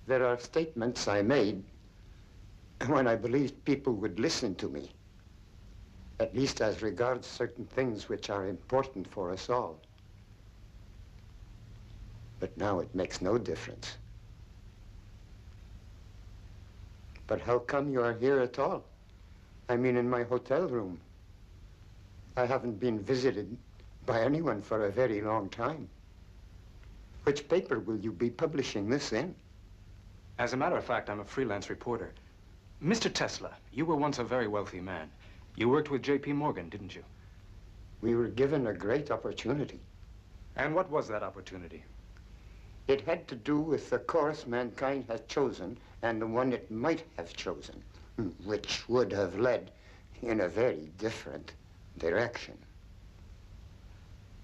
There are statements I made when I believed people would listen to me, at least as regards certain things which are important for us all. But now it makes no difference. But how come you are here at all? I mean, in my hotel room. I haven't been visited by anyone for a very long time. Which paper will you be publishing this in? As a matter of fact, I'm a freelance reporter. Mr. Tesla, you were once a very wealthy man. You worked with J.P. Morgan, didn't you? We were given a great opportunity. And what was that opportunity? It had to do with the course mankind has chosen and the one it might have chosen, which would have led in a very different direction.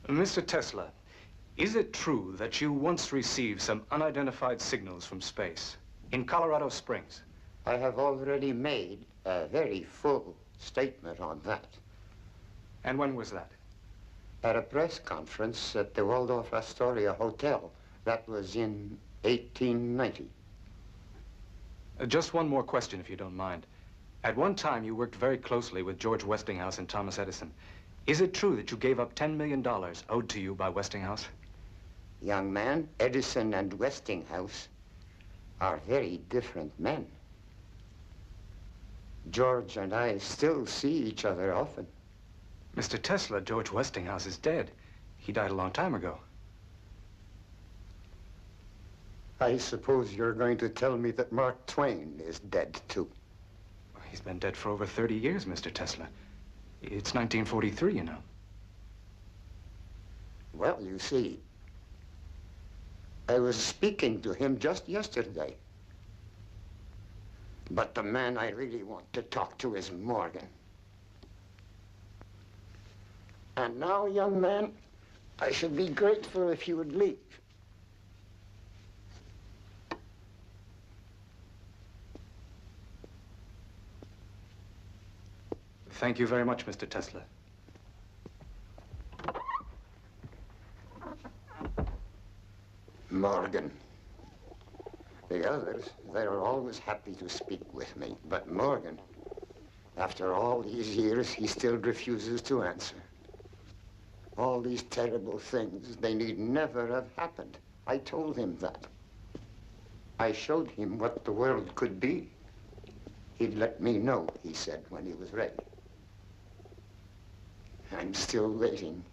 Mr. Tesla, is it true that you once received some unidentified signals from space in Colorado Springs? I have already made a very full statement on that. And when was that? At a press conference at the Waldorf Astoria Hotel. That was in 1890. Just one more question, if you don't mind. At one time, you worked very closely with George Westinghouse and Thomas Edison. Is it true that you gave up $10 million owed to you by Westinghouse? Young man, Edison and Westinghouse are very different men. George and I still see each other often. Mr. Tesla, George Westinghouse is dead. He died a long time ago. I suppose you're going to tell me that Mark Twain is dead, too. He's been dead for over 30 years, Mr. Tesla. It's 1943, you know. Well, you see, I was speaking to him just yesterday. But the man I really want to talk to is Morgan. And now, young man, I should be grateful if you would leave. Thank you very much, Mr. Tesla. Morgan. The others, they're always happy to speak with me. But Morgan, after all these years, he still refuses to answer. All these terrible things, they need never have happened. I told him that. I showed him what the world could be. He'd let me know, he said, when he was ready. I'm still waiting.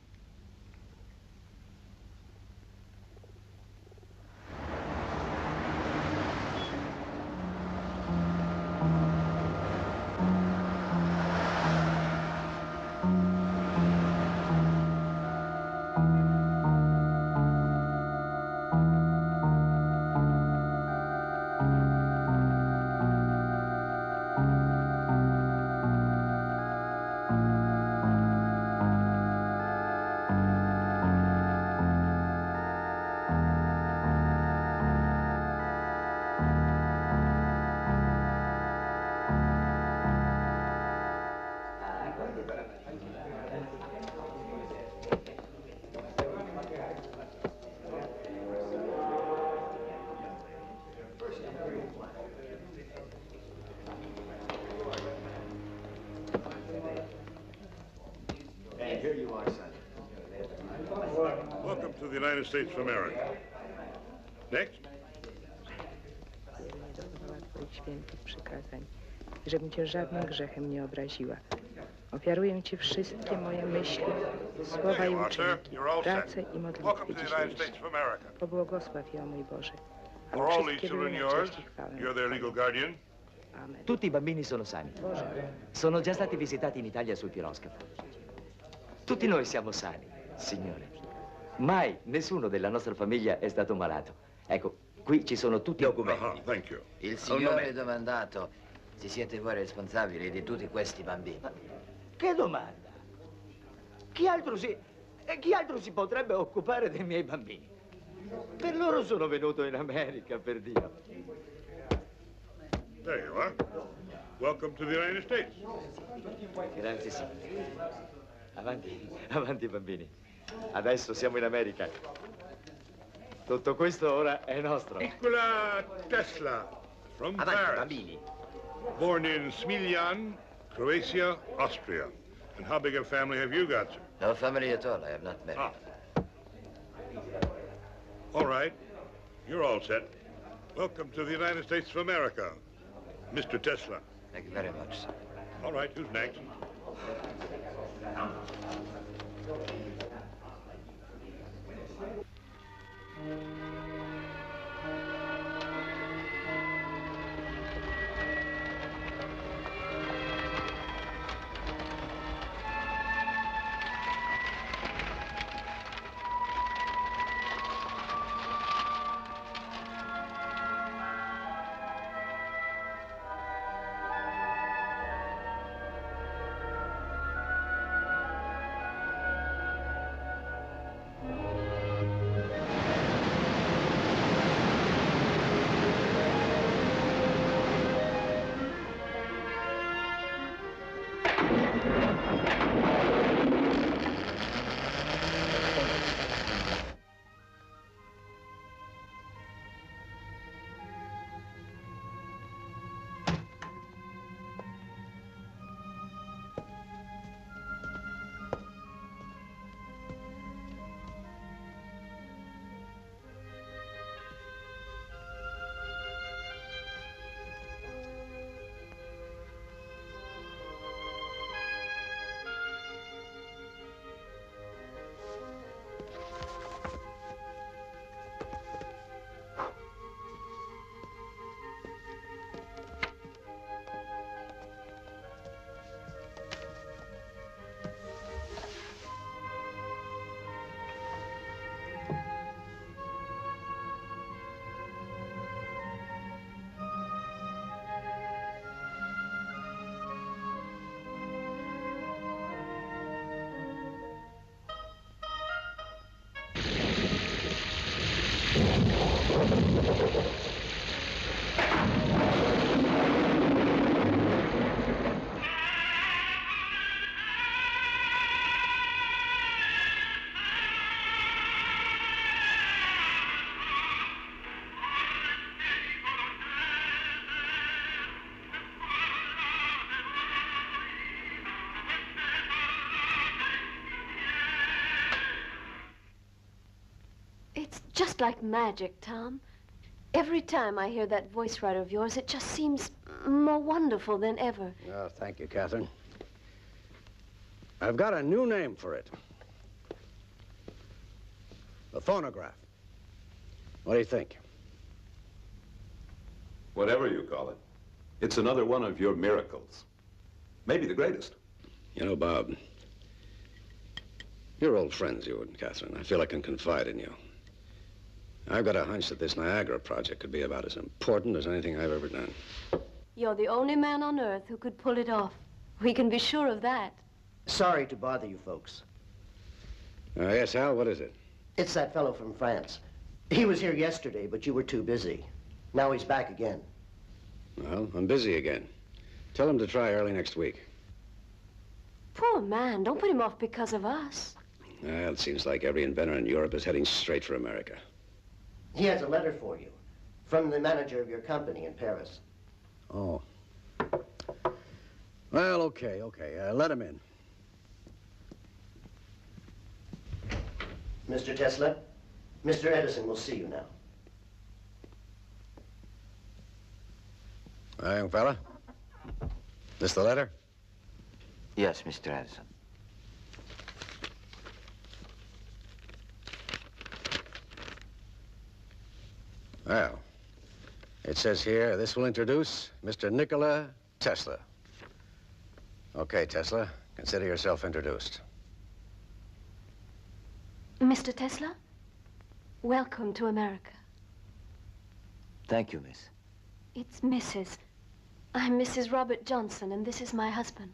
Here you are, son. Welcome to the United States of America. Next. Twoich świętych przykazań, żebym cię żadnym grzechem nie obraziła. Ofiaruję ci wszystkie moje myśli, słowa i uczynki, pracę i modlitwy dzisiejsze. Pobłogosław je, o mój Boże. Are all these children yours? You're their legal guardian? Amen. Tutti i bambini sono sani. Sono già stati visitati in Italia sul piroscafo. Tutti noi siamo sani, signore. Mai nessuno della nostra famiglia è stato malato. Ecco, qui ci sono tutti i documenti. Thank you. Il signore domandato se siete voi responsabili di tutti questi bambini. Ma che domanda? Chi altro si potrebbe occupare dei miei bambini? Per loro sono venuto in America, per Dio. There you are. Welcome to the United States. Grazie, signore. Avanti, avanti, bambini. Adesso siamo in America. Tutto questo ora è nostro. Nikola Tesla, from Avanti, Paris. bambini. Born in Smiljan, Croatia, Austria. And how big a family have you got, sir? No family at all. I have not married. All right. You're all set. Welcome to the United States of America, Mr. Tesla. Thank you very much, sir. All right, who's next? It's just like magic, Tom. Every time I hear that voice writer of yours, it just seems more wonderful than ever. Oh, thank you, Catherine. I've got a new name for it. The phonograph. What do you think? Whatever you call it. It's another one of your miracles. Maybe the greatest. You know, Bob, you're old friends, you and Catherine. I feel I can confide in you. I've got a hunch that this Niagara project could be about as important as anything I've ever done. You're the only man on earth who could pull it off. We can be sure of that. Sorry to bother you folks. Yes, Al, what is it? It's that fellow from France. He was here yesterday, but you were too busy. Now he's back again. Well, I'm busy again. Tell him to try early next week. Poor man. Don't put him off because of us. Well, it seems like every inventor in Europe is heading straight for America. He has a letter for you from the manager of your company in Paris. Oh. Well, okay. Let him in. Mr. Tesla, Mr. Edison will see you now. Hi, young fella. This the letter? Yes, Mr. Edison. Well, it says here, this will introduce Mr. Nikola Tesla. Okay, Tesla, consider yourself introduced. Mr. Tesla, welcome to America. Thank you, miss. It's Mrs. I'm Mrs. Robert Johnson, and this is my husband.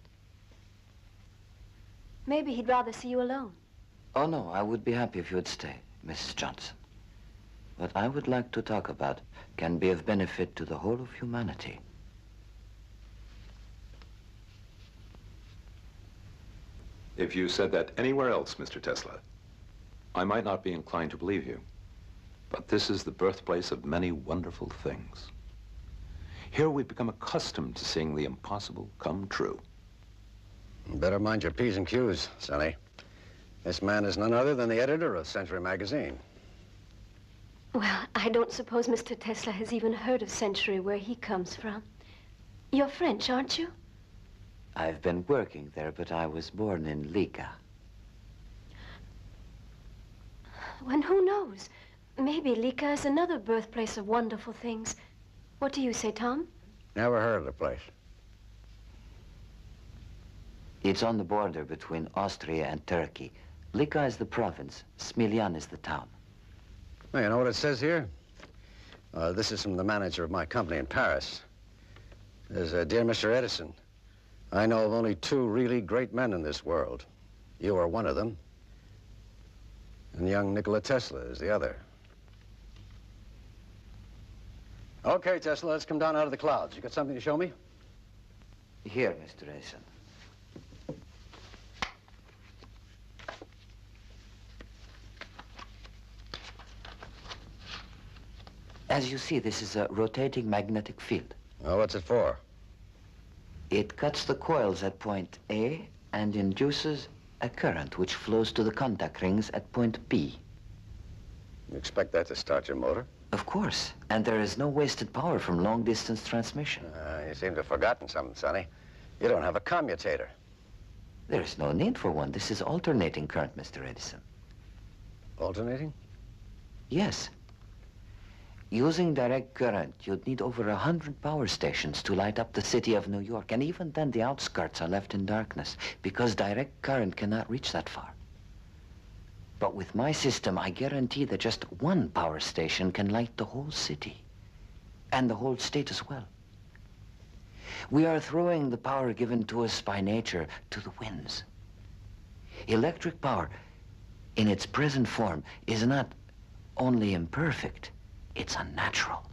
Maybe he'd rather see you alone. Oh, no, I would be happy if you would stay, Mrs. Johnson. What I would like to talk about can be of benefit to the whole of humanity. If you said that anywhere else, Mr. Tesla, I might not be inclined to believe you. But this is the birthplace of many wonderful things. Here we've become accustomed to seeing the impossible come true. You better mind your P's and Q's, Sonny. This man is none other than the editor of Century magazine. Well, I don't suppose Mr. Tesla has even heard of Century, where he comes from. You're French, aren't you? I've been working there, but I was born in Liga. And who knows? Maybe Liga is another birthplace of wonderful things. What do you say, Tom? Never heard of the place. It's on the border between Austria and Turkey. Liga is the province. Smiljan is the town. Well, you know what it says here? This is from the manager of my company in Paris. It says, Dear Mr. Edison, I know of only two really great men in this world. You are one of them, and young Nikola Tesla is the other. Okay, Tesla, let's come down out of the clouds. You got something to show me? Here, Mr. Edison. As you see, this is a rotating magnetic field. Oh, what's it for? It cuts the coils at point A and induces a current which flows to the contact rings at point B. You expect that to start your motor? Of course. And there is no wasted power from long-distance transmission. You seem to have forgotten something, Sonny. You don't have a commutator. There is no need for one. This is alternating current, Mr. Edison. Alternating? Yes. Using direct current, you'd need over 100 power stations to light up the city of New York. And even then, the outskirts are left in darkness because direct current cannot reach that far. But with my system, I guarantee that just one power station can light the whole city and the whole state as well. We are throwing the power given to us by nature to the winds. Electric power, in its present form, is not only imperfect, it's unnatural.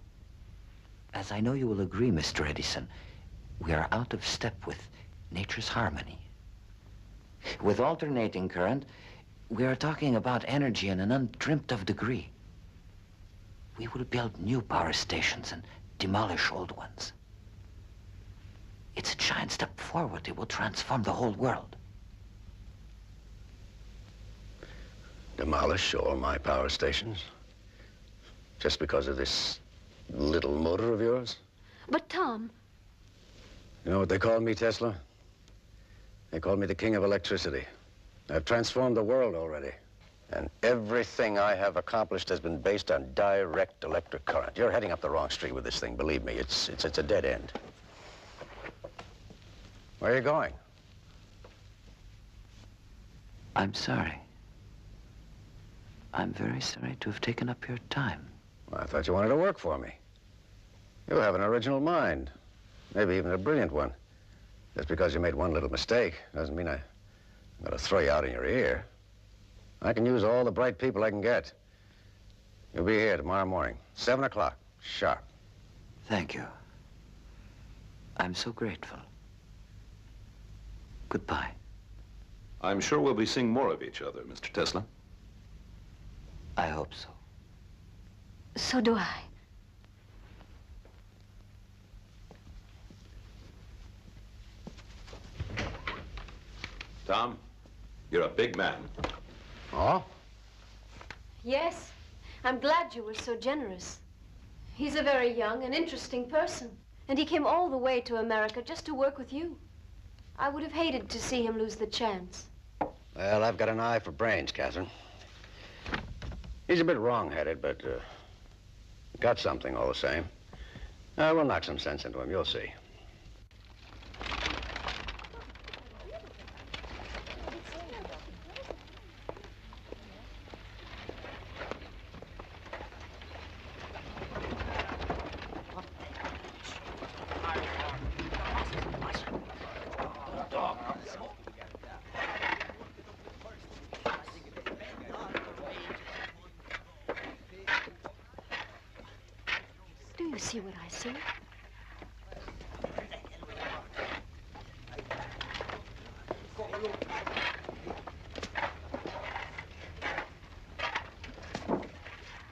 As I know you will agree, Mr. Edison, we are out of step with nature's harmony. With alternating current, we are talking about energy in an undreamt of degree. We will build new power stations and demolish old ones. It's a giant step forward. It will transform the whole world. Demolish all my power stations? Just because of this little motor of yours? But, Tom... You know what they call me, Tesla? They call me the king of electricity. I've transformed the world already. And everything I have accomplished has been based on direct electric current. You're heading up the wrong street with this thing, believe me. It's a dead end. Where are you going? I'm sorry. I'm very sorry to have taken up your time. Well, I thought you wanted to work for me. You have an original mind. Maybe even a brilliant one. Just because you made one little mistake doesn't mean I'm going to throw you out in your ear. I can use all the bright people I can get. You'll be here tomorrow morning, 7 o'clock, sharp. Thank you. I'm so grateful. Goodbye. I'm sure we'll be seeing more of each other, Mr. Tesla. I hope so. So do I. Tom, you're a big man. Oh? Yes. I'm glad you were so generous. He's a very young and interesting person. And he came all the way to America just to work with you. I would have hated to see him lose the chance. Well, I've got an eye for brains, Catherine. He's a bit wrong-headed, but got something all the same. We'll knock some sense into him, you'll see. Do you see what I see?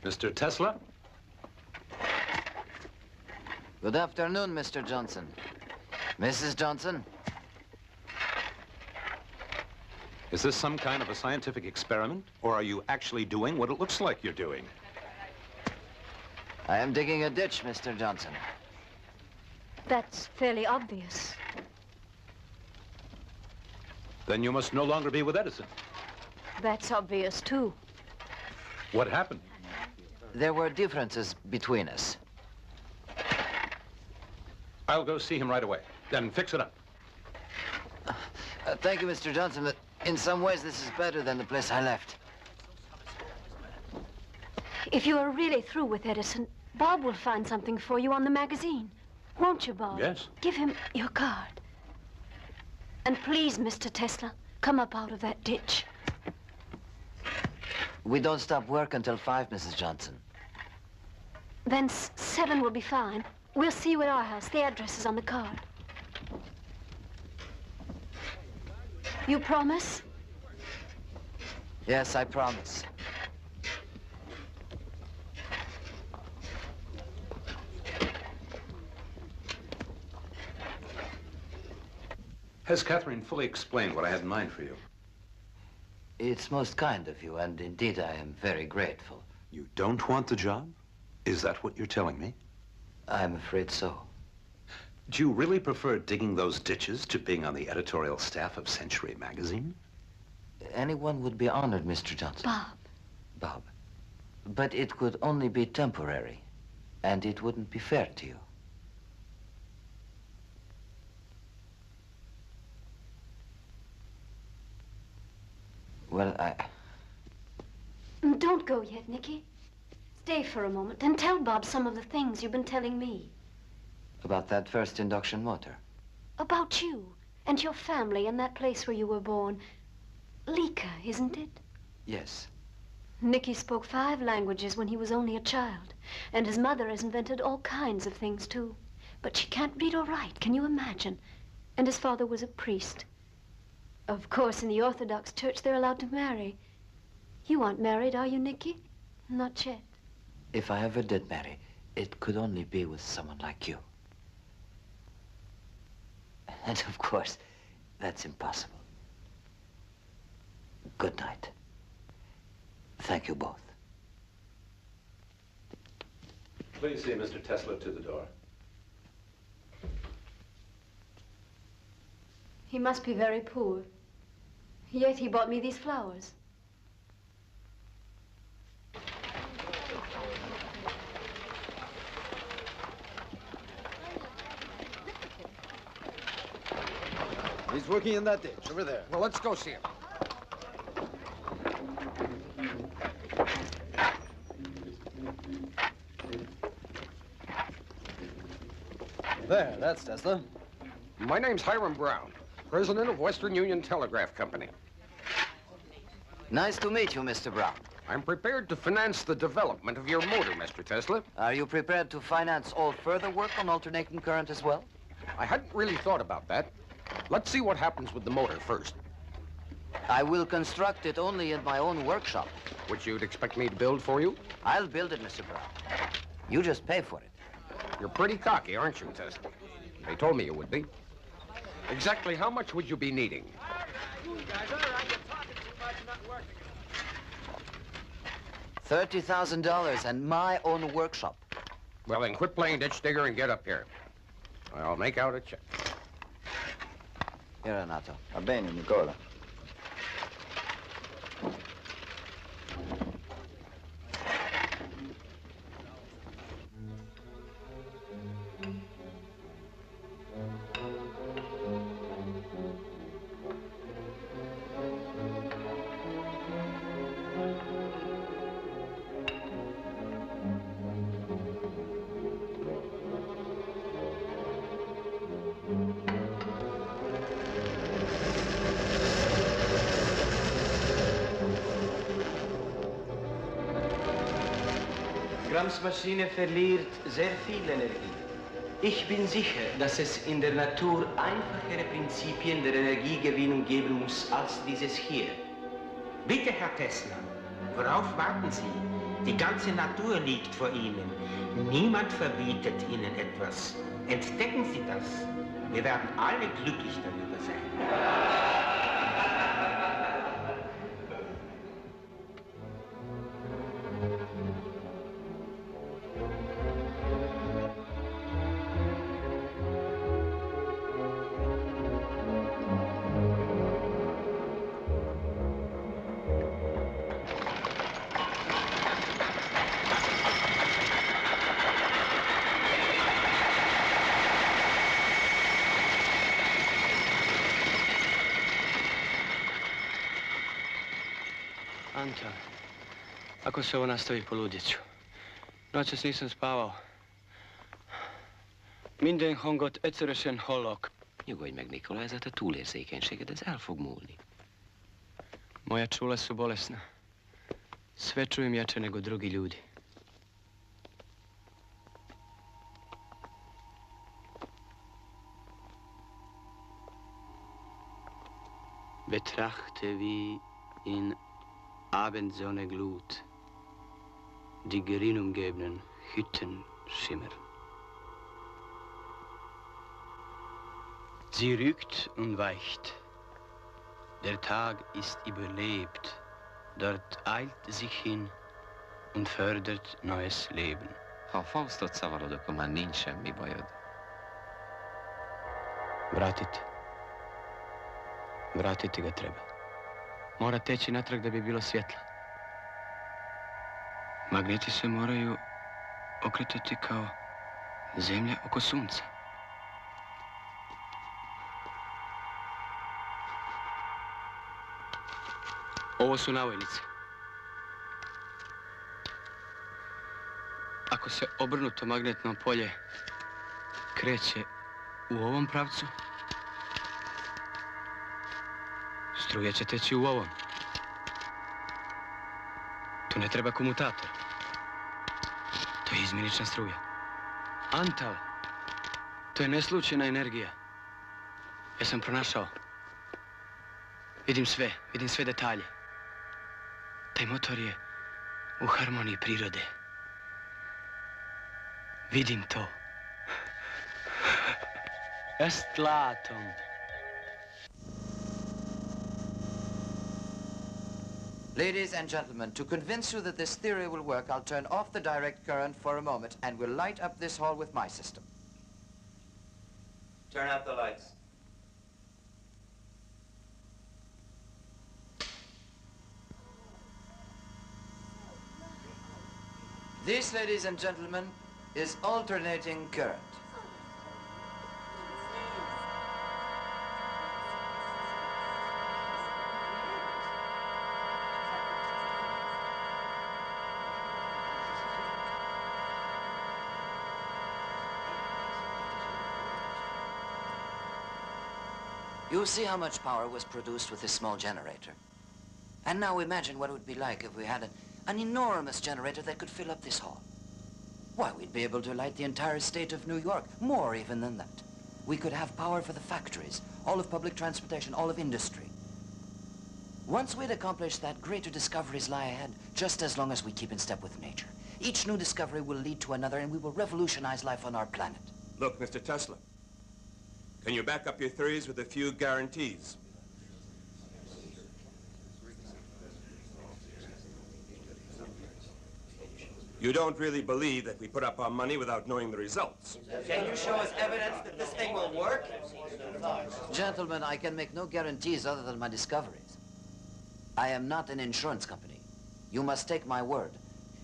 Mr. Tesla? Good afternoon, Mr. Johnson. Mrs. Johnson? Is this some kind of a scientific experiment? Or are you actually doing what it looks like you're doing? I am digging a ditch, Mr. Johnson. That's fairly obvious. Then you must no longer be with Edison. That's obvious, too. What happened? There were differences between us. I'll go see him right away. Then fix it up. Thank you, Mr. Johnson, but in some ways this is better than the place I left. If you are really through with Edison, Bob will find something for you on the magazine. Won't you, Bob? Yes. Give him your card. And please, Mr. Tesla, come up out of that ditch. We don't stop work until 5, Mrs. Johnson. Then 7 will be fine. We'll see you at our house. The address is on the card. You promise? Yes, I promise. Has Catherine fully explained what I had in mind for you? It's most kind of you, and indeed I am very grateful. You don't want the job? Is that what you're telling me? I'm afraid so. Do you really prefer digging those ditches to being on the editorial staff of Century Magazine? Anyone would be honored, Mr. Johnson. Bob. Bob. But it could only be temporary, and it wouldn't be fair to you. Well, Don't go yet, Nicky. Stay for a moment and tell Bob some of the things you've been telling me. About that first induction motor? About you and your family and that place where you were born. Lika, isn't it? Yes. Nicky spoke 5 languages when he was only a child. And his mother has invented all kinds of things, too. But she can't read or write, can you imagine? And his father was a priest. Of course, in the Orthodox Church, they're allowed to marry. You aren't married, are you, Nicky? Not yet. If I ever did marry, it could only be with someone like you. And of course, that's impossible. Good night. Thank you both. Please see Mr. Tesla to the door. He must be very poor. Yet he bought me these flowers. He's working in that ditch, over there. Well, let's go see him. There, that's Tesla. My name's Hiram Brown, president of Western Union Telegraph Company. Nice to meet you, Mr. Brown. I'm prepared to finance the development of your motor, Mr. Tesla. Are you prepared to finance all further work on alternating current as well? I hadn't really thought about that. Let's see what happens with the motor first. I will construct it only in my own workshop. Which you'd expect me to build for you? I'll build it, Mr. Brown. You just pay for it. You're pretty cocky, aren't you, Tesla? They told me you would be. Exactly how much would you be needing? $30,000 and my own workshop. Well, then quit playing ditch digger and get up here. I'll make out a check. Here, Renato. Va bene, Nicola. Grams Maschine verliert sehr viel Energie. Ich bin sicher, dass es in der Natur einfachere Prinzipien der Energiegewinnung geben muss als dieses hier. Bitte, Herr Tesla, worauf warten Sie? Die ganze Natur liegt vor Ihnen. Niemand verbietet Ihnen etwas. Entdecken Sie das. Wir werden alle glücklich darüber sein. Anta, ako se ovo nastavi, poludjet ću. Noćas nisam spavao. Minden hangot egyszerűen hallok. Nyugodj meg, Nikola, ez a te túlérzékenységed, ez el fog múlni. Moja čula su bolesna. Sve čujem jače nego drugi ljudi. Betrachte wie in Abendsonne Glut die geringumgebenen Hütten schimmern. Sie rückt und weicht. Der Tag ist überlebt. Dort eilt sich hin und fördert neues Leben. Ha Faustot szavarod, akkor már nincs semmi bajod. Vratiti ga treba. Mora teći natrag da bi bilo svjetla. Magneti se moraju okretati kao zemlja oko sunca. Ovo su navojnice. Ako se obrnuto magnetno polje kreće u ovom pravcu, struja će teći u ovom. Tu ne treba komutator. To je izmjenična struja. Antal, to je neslučajna energija. Ja sam pronašao. Vidim sve detalje. Taj motor je u harmoniji prirode. Vidim to. Est latum. Ladies and gentlemen, to convince you that this theory will work, I'll turn off the direct current for a moment and we'll light up this hall with my system. Turn out the lights. This, ladies and gentlemen, is alternating current. You see how much power was produced with this small generator. And now imagine what it would be like if we had an enormous generator that could fill up this hall. Why, we'd be able to light the entire state of New York, more even than that. We could have power for the factories, all of public transportation, all of industry. Once we'd accomplished that, greater discoveries lie ahead, just as long as we keep in step with nature. Each new discovery will lead to another, and we will revolutionize life on our planet. Look, Mr. Tesla, can you back up your theories with a few guarantees? You don't really believe that we put up our money without knowing the results. Can you show us evidence that this thing will work? Gentlemen, I can make no guarantees other than my discoveries. I am not an insurance company. You must take my word.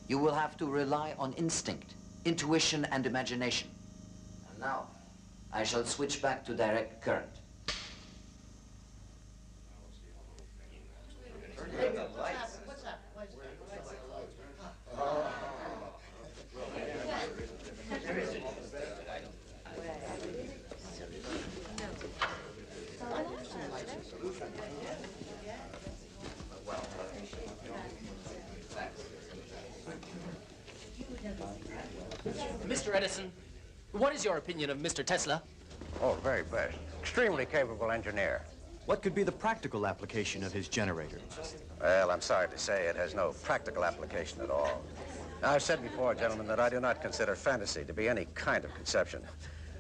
You will have to rely on instinct, intuition, and imagination. And now, I shall switch back to direct current. Mr. Edison, what is your opinion of Mr. Tesla? Oh, very best. Extremely capable engineer. What could be the practical application of his generator? Well, I'm sorry to say it has no practical application at all. Now, I've said before, gentlemen, that I do not consider fantasy to be any kind of conception,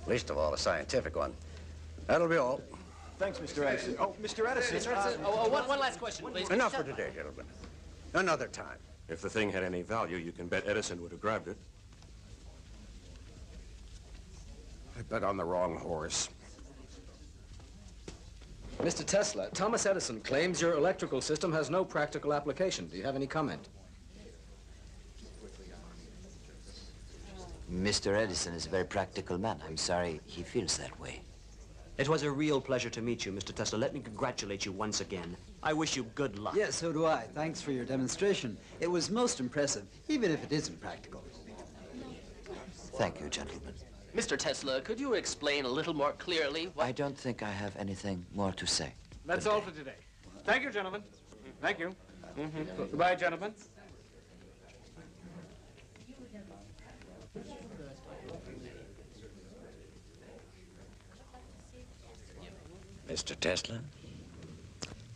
least of all a scientific one. That'll be all. Thanks, Mr. Edison. Oh, Mr. Edison. Mr. Edison, one last question, please. Enough for today, gentlemen. Another time. If the thing had any value, you can bet Edison would have grabbed it. I bet on the wrong horse. Mr. Tesla, Thomas Edison claims your electrical system has no practical application. Do you have any comment? Mr. Edison is a very practical man. I'm sorry he feels that way. It was a real pleasure to meet you, Mr. Tesla. Let me congratulate you once again. I wish you good luck. Yes, so do I. Thanks for your demonstration. It was most impressive, even if it isn't practical. Thank you, gentlemen. Mr. Tesla, could you explain a little more clearly what... I don't think I have anything more to say. That's all for today. Thank you, gentlemen. Thank you. Goodbye, gentlemen. Mr. Tesla,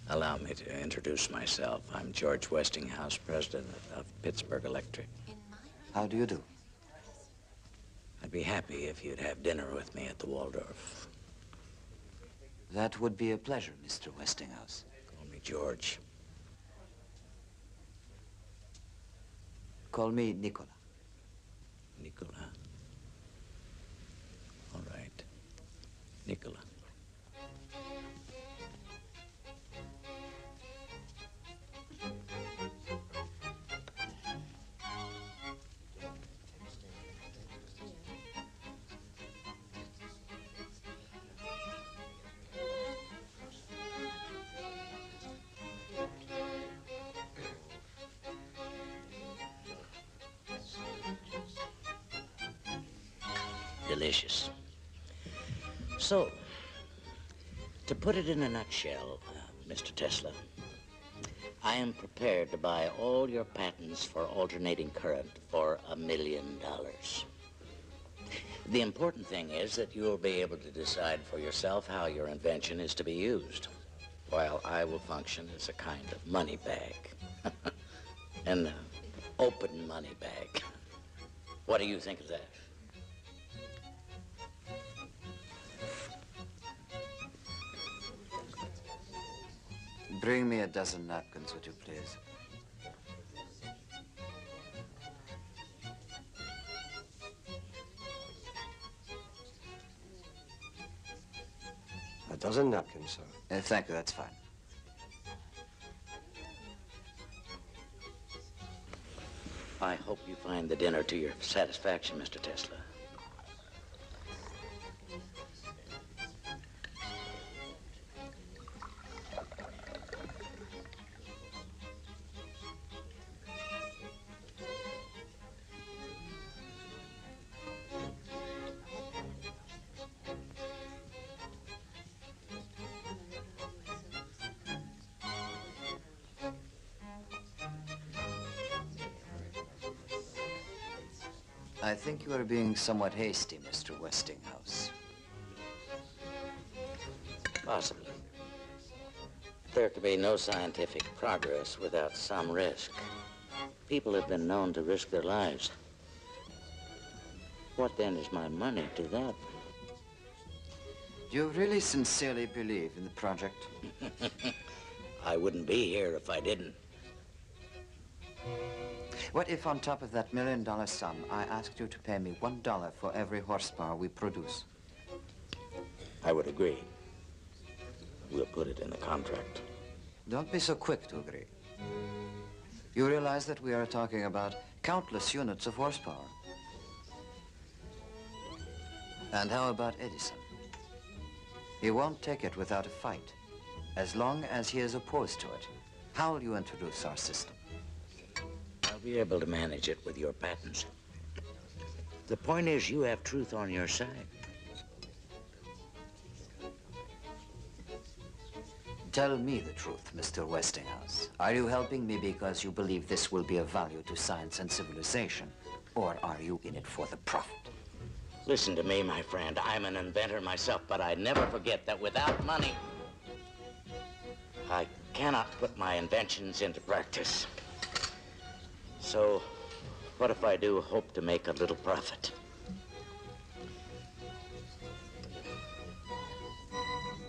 allow me to introduce myself. I'm George Westinghouse, president of Pittsburgh Electric. How do you do? I'd be happy if you'd have dinner with me at the Waldorf. That would be a pleasure, Mr. Westinghouse. Call me George. Call me Nicola. Nicola. All right. Nicola. Delicious. So, to put it in a nutshell, Mr. Tesla, I am prepared to buy all your patents for alternating current for $1 million. The important thing is that you'll be able to decide for yourself how your invention is to be used, while I will function as a kind of money bag. An open money bag. What do you think of that? Bring me a dozen napkins, would you please? A dozen napkins, sir. Thank you, that's fine. I hope you find the dinner to your satisfaction, Mr. Tesla. I think you are being somewhat hasty, Mr. Westinghouse. Possibly. There can be no scientific progress without some risk. People have been known to risk their lives. What then is my money to that? Do you really sincerely believe in the project? I wouldn't be here if I didn't. What if on top of that $1 million sum, I asked you to pay me $1 for every horsepower we produce? I would agree. We'll put it in the contract. Don't be so quick to agree. You realize that we are talking about countless units of horsepower. And how about Edison? He won't take it without a fight, as long as he is opposed to it. How will you introduce our system? I'll be able to manage it with your patents. The point is, you have truth on your side. Tell me the truth, Mr. Westinghouse. Are you helping me because you believe this will be of value to science and civilization? Or are you in it for the profit? Listen to me, my friend. I'm an inventor myself, but I never forget that without money, I cannot put my inventions into practice. So, what if I do hope to make a little profit?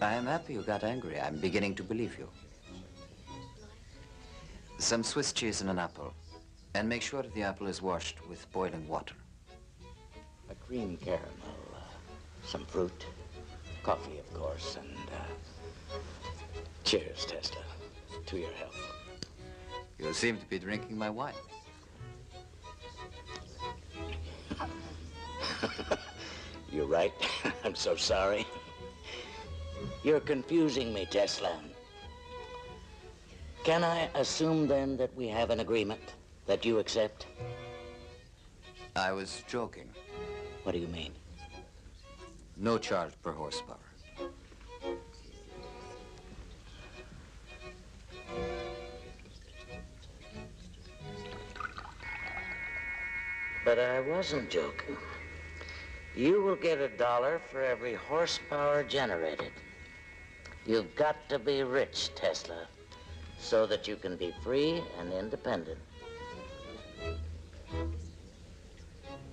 I am happy you got angry. I'm beginning to believe you. Some Swiss cheese and an apple. And make sure the apple is washed with boiling water. A cream caramel, some fruit, coffee, of course, and cheers, Tesla, to your health. You seem to be drinking my wine. You're right. I'm so sorry. You're confusing me, Tesla. Can I assume, then, that we have an agreement that you accept? I was joking. What do you mean? No charge per horsepower. But I wasn't joking. You will get $1 for every horsepower generated. You've got to be rich, Tesla, so that you can be free and independent.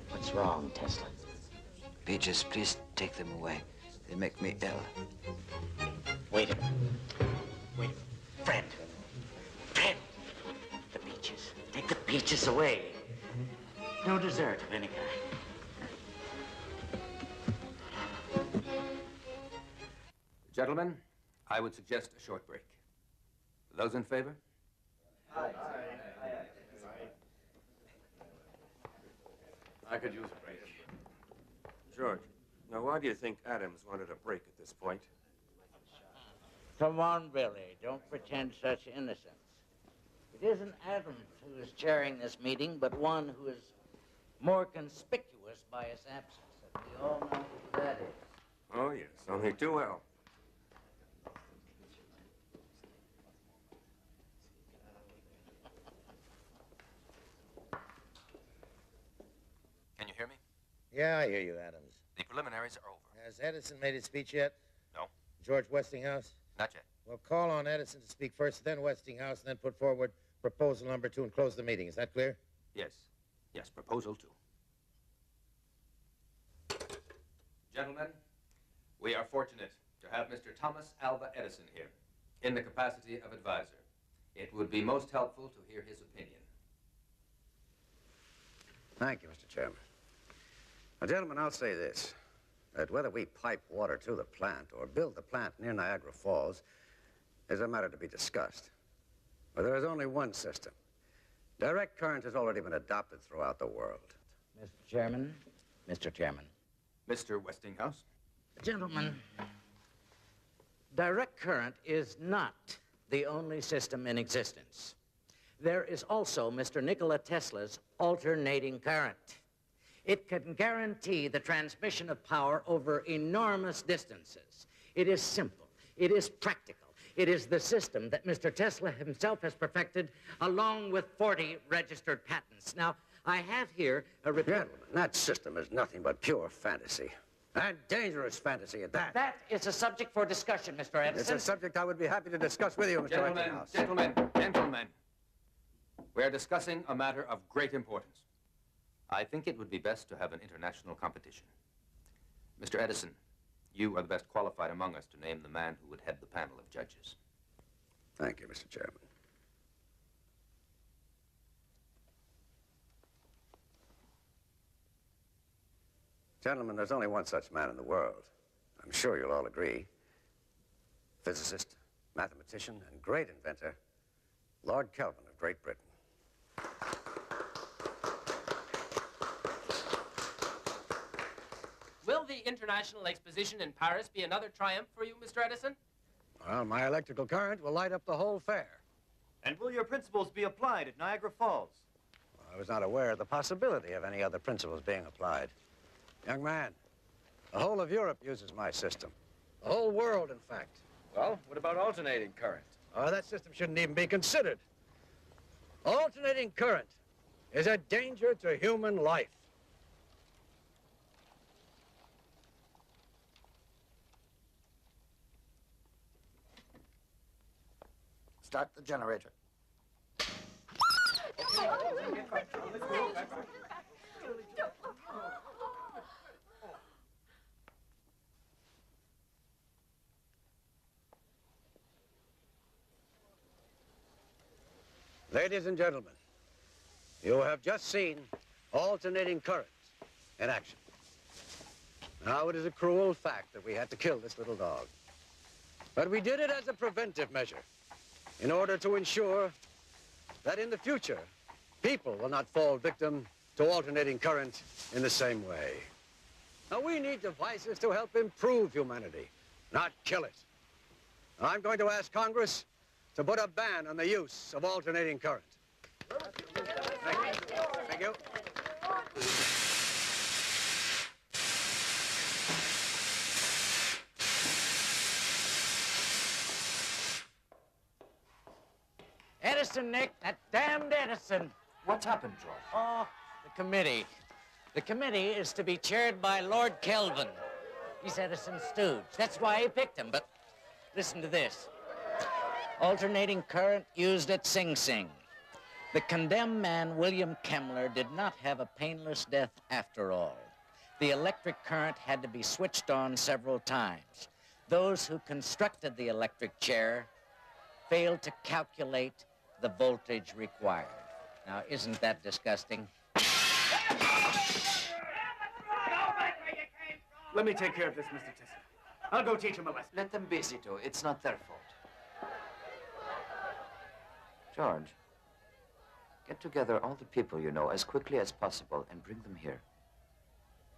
What's wrong, Tesla? Peaches, please take them away. They make me ill. Wait a minute. Wait. Fred. Fred. The peaches. Take the peaches away. No dessert of any kind. Gentlemen, I would suggest a short break. Those in favor? Aye. I could use a break. George, now why do you think Adams wanted a break at this point? Come on, Billy. Don't pretend such innocence. It isn't Adams who is chairing this meeting, but one who is more conspicuous by his absence. And we all know who that is. Oh, yes, only too well. Can you hear me? Yeah, I hear you, Adams. The preliminaries are over. Has Edison made his speech yet? No. George Westinghouse? Not yet. Well, call on Edison to speak first, then Westinghouse, and then put forward proposal number 2 and close the meeting. Is that clear? Yes. Yes, proposal 2. Gentlemen, we are fortunate to have Mr. Thomas Alva Edison here in the capacity of advisor. It would be most helpful to hear his opinion. Thank you, Mr. Chairman. Now, gentlemen, I'll say this, that whether we pipe water to the plant or build the plant near Niagara Falls is a matter to be discussed. But there is only one system. Direct current has already been adopted throughout the world. Mr. Chairman, Mr. Chairman. Mr. Westinghouse. Gentlemen, direct current is not the only system in existence. There is also Mr. Nikola Tesla's alternating current. It can guarantee the transmission of power over enormous distances. It is simple. It is practical. It is the system that Mr. Tesla himself has perfected, along with 40 registered patents. Now, I have here a report. Gentlemen, that system is nothing but pure fantasy. And dangerous fantasy at that. That is a subject for discussion, Mr. Edison. It's a subject I would be happy to discuss with you, Mr. Westinghouse. Gentlemen. We are discussing a matter of great importance. I think it would be best to have an international competition. Mr. Edison, you are the best qualified among us to name the man who would head the panel of judges. Thank you, Mr. Chairman. Gentlemen, there's only one such man in the world. I'm sure you'll all agree. Physicist, mathematician, and great inventor, Lord Kelvin of Great Britain. Will the International Exposition in Paris be another triumph for you, Mr. Edison? Well, my electrical current will light up the whole fair. And will your principles be applied at Niagara Falls? Well, I was not aware of the possibility of any other principles being applied. Young man, the whole of Europe uses my system. The whole world, in fact. Well, what about alternating current? Oh, that system shouldn't even be considered. Alternating current is a danger to human life. Start the generator. Ladies and gentlemen, you have just seen alternating current in action. Now, it is a cruel fact that we had to kill this little dog. But we did it as a preventive measure in order to ensure that in the future, people will not fall victim to alternating current in the same way. Now, we need devices to help improve humanity, not kill it. Now, I'm going to ask Congress to put a ban on the use of alternating current. Thank you. Thank you. Edison, Nick, that damned Edison. What's happened, George? Oh, the committee. The committee is to be chaired by Lord Kelvin. He's Edison's stooge. That's why he picked him, but listen to this. Alternating current used at Sing Sing. The condemned man, William Kemmler, did not have a painless death after all. The electric current had to be switched on several times. Those who constructed the electric chair failed to calculate the voltage required. Now, isn't that disgusting? Let me take care of this, Mr. Tesla. I'll go teach him a lesson. Let them be, Zito. It's not their fault. George, get together all the people you know as quickly as possible and bring them here.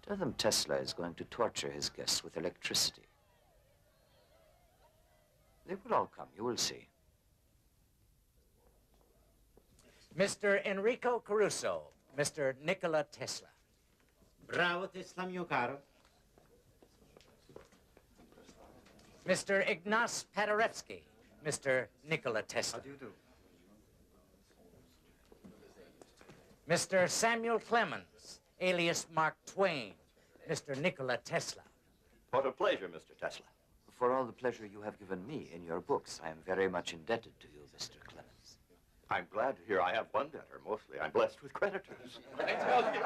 Tell them Tesla is going to torture his guests with electricity. They will all come, you will see. Mr. Enrico Caruso, Mr. Nikola Tesla. Bravo, Tesla, mio caro. Mr. Ignace Paderewski, Mr. Nikola Tesla. How do you do? Mr. Samuel Clemens, alias Mark Twain, Mr. Nikola Tesla. What a pleasure, Mr. Tesla. For all the pleasure you have given me in your books, I am very much indebted to you, Mr. Clemens. I'm glad to hear I have one debtor. Mostly I'm blessed with creditors. I tell you.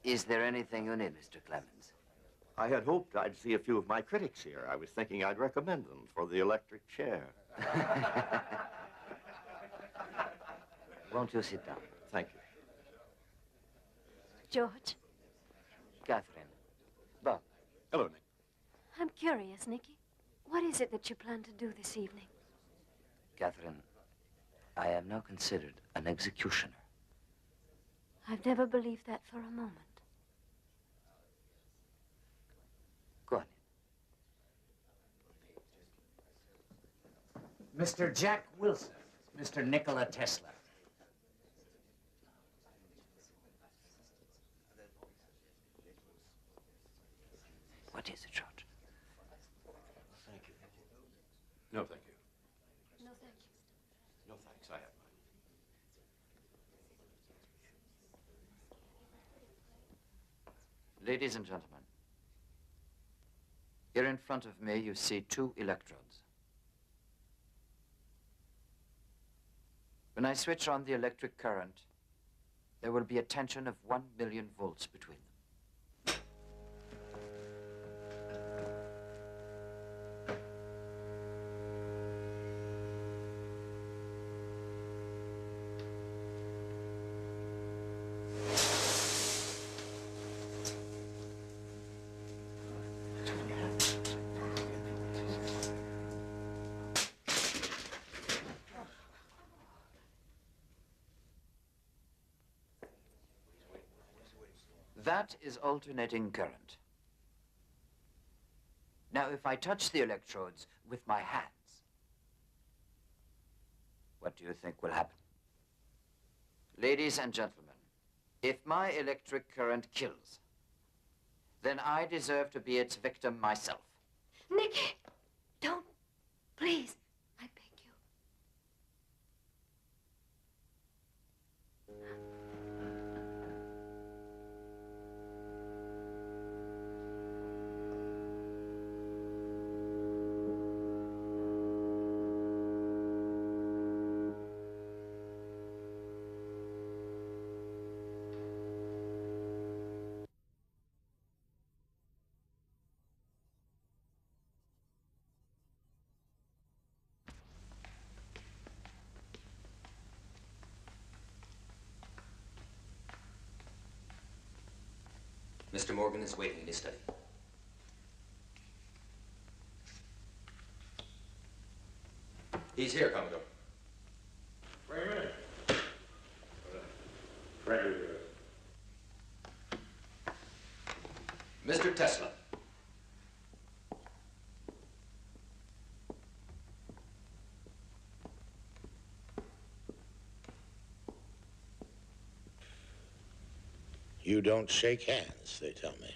Is there anything you need, Mr. Clemens? I had hoped I'd see a few of my critics here. I was thinking I'd recommend them for the electric chair. Won't you sit down? Thank you. George, Catherine. Bob. Hello, Nick. I'm curious, Nicky. What is it that you plan to do this evening? Catherine, I am now considered an executioner. I've never believed that for a moment. Go on. Mr. Jack Wilson, Mr. Nikola Tesla. What is it, George? Thank you. No, thank you. No, thank you. No, thanks. I have mine. Ladies and gentlemen, here in front of me you see 2 electrodes. When I switch on the electric current, there will be a tension of 1 million volts between them. That is alternating current. Now, if I touch the electrodes with my hands, what do you think will happen? Ladies and gentlemen, if my electric current kills, then I deserve to be its victim myself. Nicky, don't. Please, I beg you. Mr. Morgan is waiting in his study. He's here, Commodore. Bring him in. Frank. Mr. Tesla. You don't shake hands, they tell me.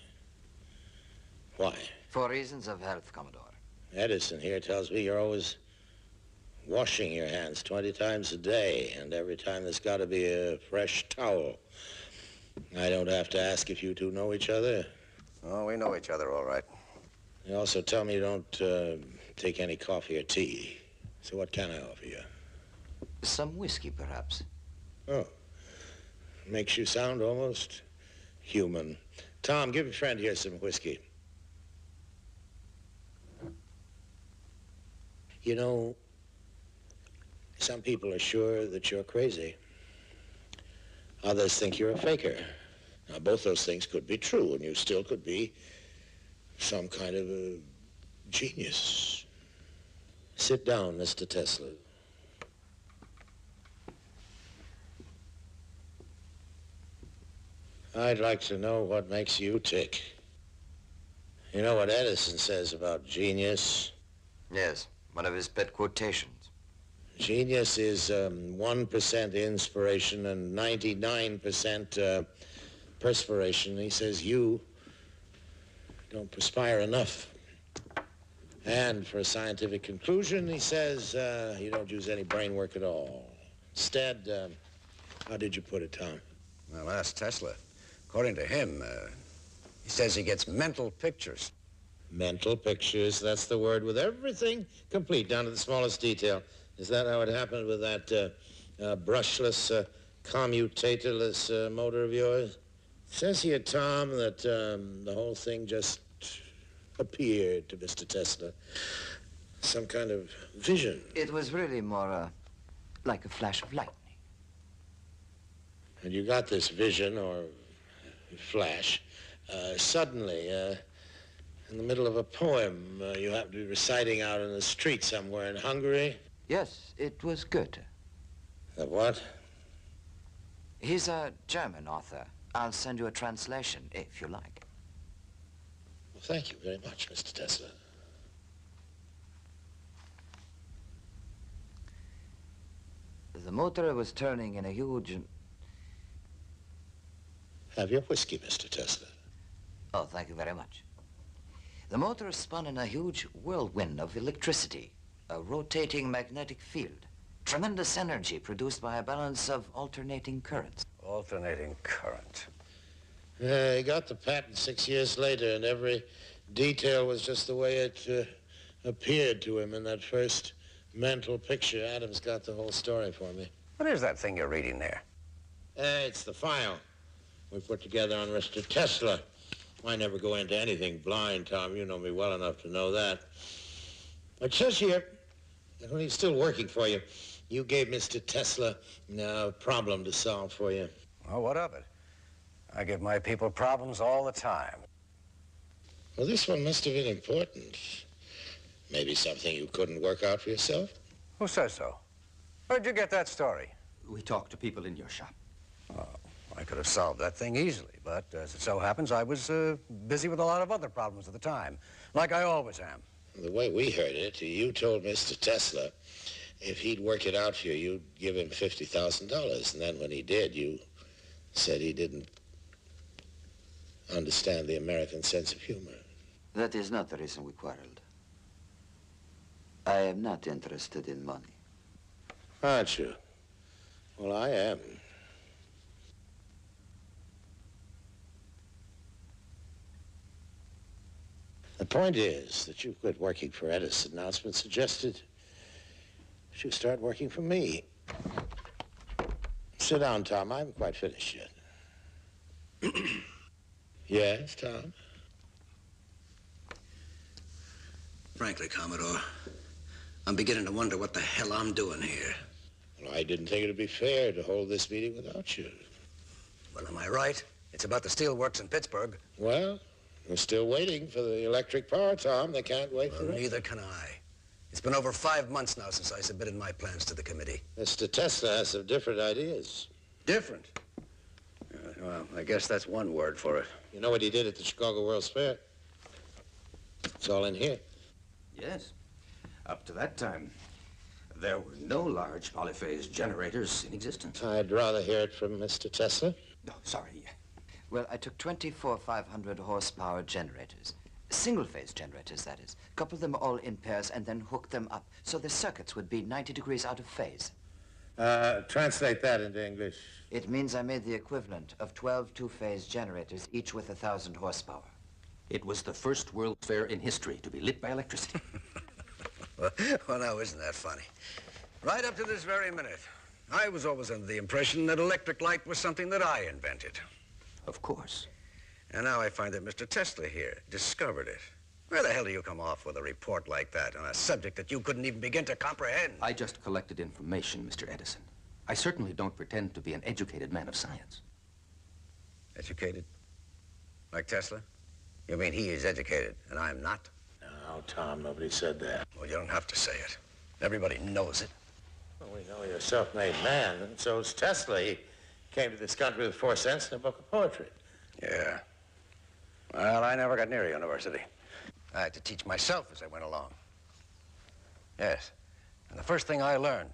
Why? For reasons of health, Commodore. Edison here tells me you're always washing your hands 20 times a day, and every time there's got to be a fresh towel. I don't have to ask if you two know each other. Oh, we know each other all right. You also tell me you don't take any coffee or tea. So what can I offer you? Some whiskey, perhaps. Oh. Makes you sound almost human. Tom, give your friend here some whiskey. You know, some people are sure that you're crazy. Others think you're a faker. Now, both those things could be true, and you still could be some kind of a genius. Sit down, Mr. Tesla. I'd like to know what makes you tick. You know what Edison says about genius? Yes, one of his pet quotations. Genius is 1% inspiration and 99% perspiration. He says you don't perspire enough. And for a scientific conclusion, he says you don't use any brain work at all. Instead, how did you put it, Tom? Well, ask Tesla. According to him, he says he gets mental pictures. Mental pictures, that's the word, with everything complete, down to the smallest detail. Is that how it happened with that brushless, commutatorless motor of yours? It says here, Tom, that the whole thing just appeared to Mr. Tesla. Some kind of vision. It was really more like a flash of lightning. And you got this vision, or flash, suddenly, in the middle of a poem you happen to be reciting out in the street somewhere in Hungary? Yes, it was Goethe. The what? He's a German author. I'll send you a translation, if you like. Well, thank you very much, Mr. Tesla. The motor was turning in a huge... Have your whiskey, Mr. Tesla. Oh, thank you very much. The motor spun in a huge whirlwind of electricity, a rotating magnetic field, tremendous energy produced by a balance of alternating currents. Alternating current. He got the patent 6 years later, and every detail was just the way it appeared to him in that first mental picture. Adams got the whole story for me. What is that thing you're reading there? It's the file we put together on Mr. Tesla. I never go into anything blind, Tom. You know me well enough to know that. It says here that when he's still working for you, you gave Mr. Tesla a problem to solve for you. Well, what of it? I give my people problems all the time. Well, this one must have been important. Maybe something you couldn't work out for yourself? Who says so? Where'd you get that story? We talked to people in your shop. Oh, I could have solved that thing easily, but as it so happens, I was busy with a lot of other problems at the time, like I always am. The way we heard it, you told Mr. Tesla if he'd work it out for you, you'd give him $50,000. And then when he did, you said he didn't understand the American sense of humor. That is not the reason we quarreled. I am not interested in money. Aren't you? Well, I am. The point is that you quit working for Edison. Now it's been suggested that you start working for me. Sit down, Tom. I haven't quite finished yet. Yes, Tom? Frankly, Commodore, I'm beginning to wonder what the hell I'm doing here. Well, I didn't think it'd be fair to hold this meeting without you. Well, am I right? It's about the steelworks in Pittsburgh. Well, we're still waiting for the electric power, Tom. They can't wait for it. Neither can I. It's been over 5 months now since I submitted my plans to the committee. Mr. Tesla has some different ideas. Different? Well, I guess that's one word for it. You know what he did at the Chicago World's Fair? It's all in here. Yes. Up to that time, there were no large polyphase generators in existence. I'd rather hear it from Mr. Tesla. No, sorry. Well, I took 24 500 horsepower generators. Single-phase generators, that is. Coupled them all in pairs and then hooked them up so the circuits would be 90 degrees out of phase. Translate that into English. It means I made the equivalent of 12 two-phase generators, each with 1,000 horsepower. It was the first World's Fair in history to be lit by electricity. Well, now, isn't that funny? Right up to this very minute, I was always under the impression that electric light was something that I invented. Of course. And now I find that Mr. Tesla here discovered it. Where the hell do you come off with a report like that on a subject that you couldn't even begin to comprehend? I just collected information, Mr. Edison. I certainly don't pretend to be an educated man of science. Educated? Like Tesla? You mean he is educated and I'm not? No, Tom, nobody said that. Well, you don't have to say it. Everybody knows it. Well, we know you're a self-made man, and so is Tesla. He came to this country with 4 cents and a book of poetry. Yeah. Well, I never got near a university. I had to teach myself as I went along. Yes. And the first thing I learned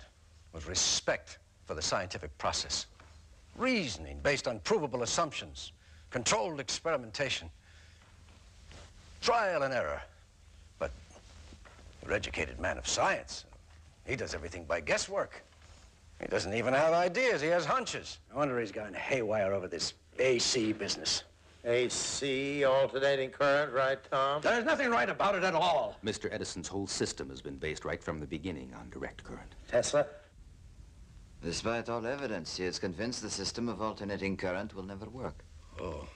was respect for the scientific process. Reasoning based on provable assumptions, controlled experimentation, trial and error. But you're an educated man of science. He does everything by guesswork. He doesn't even have ideas. He has hunches. No wonder he's gone haywire over this AC business. AC, alternating current, right, Tom? There's nothing right about it at all. Mr. Edison's whole system has been based right from the beginning on direct current. Tesla? Despite all evidence, he is convinced the system of alternating current will never work. Oh,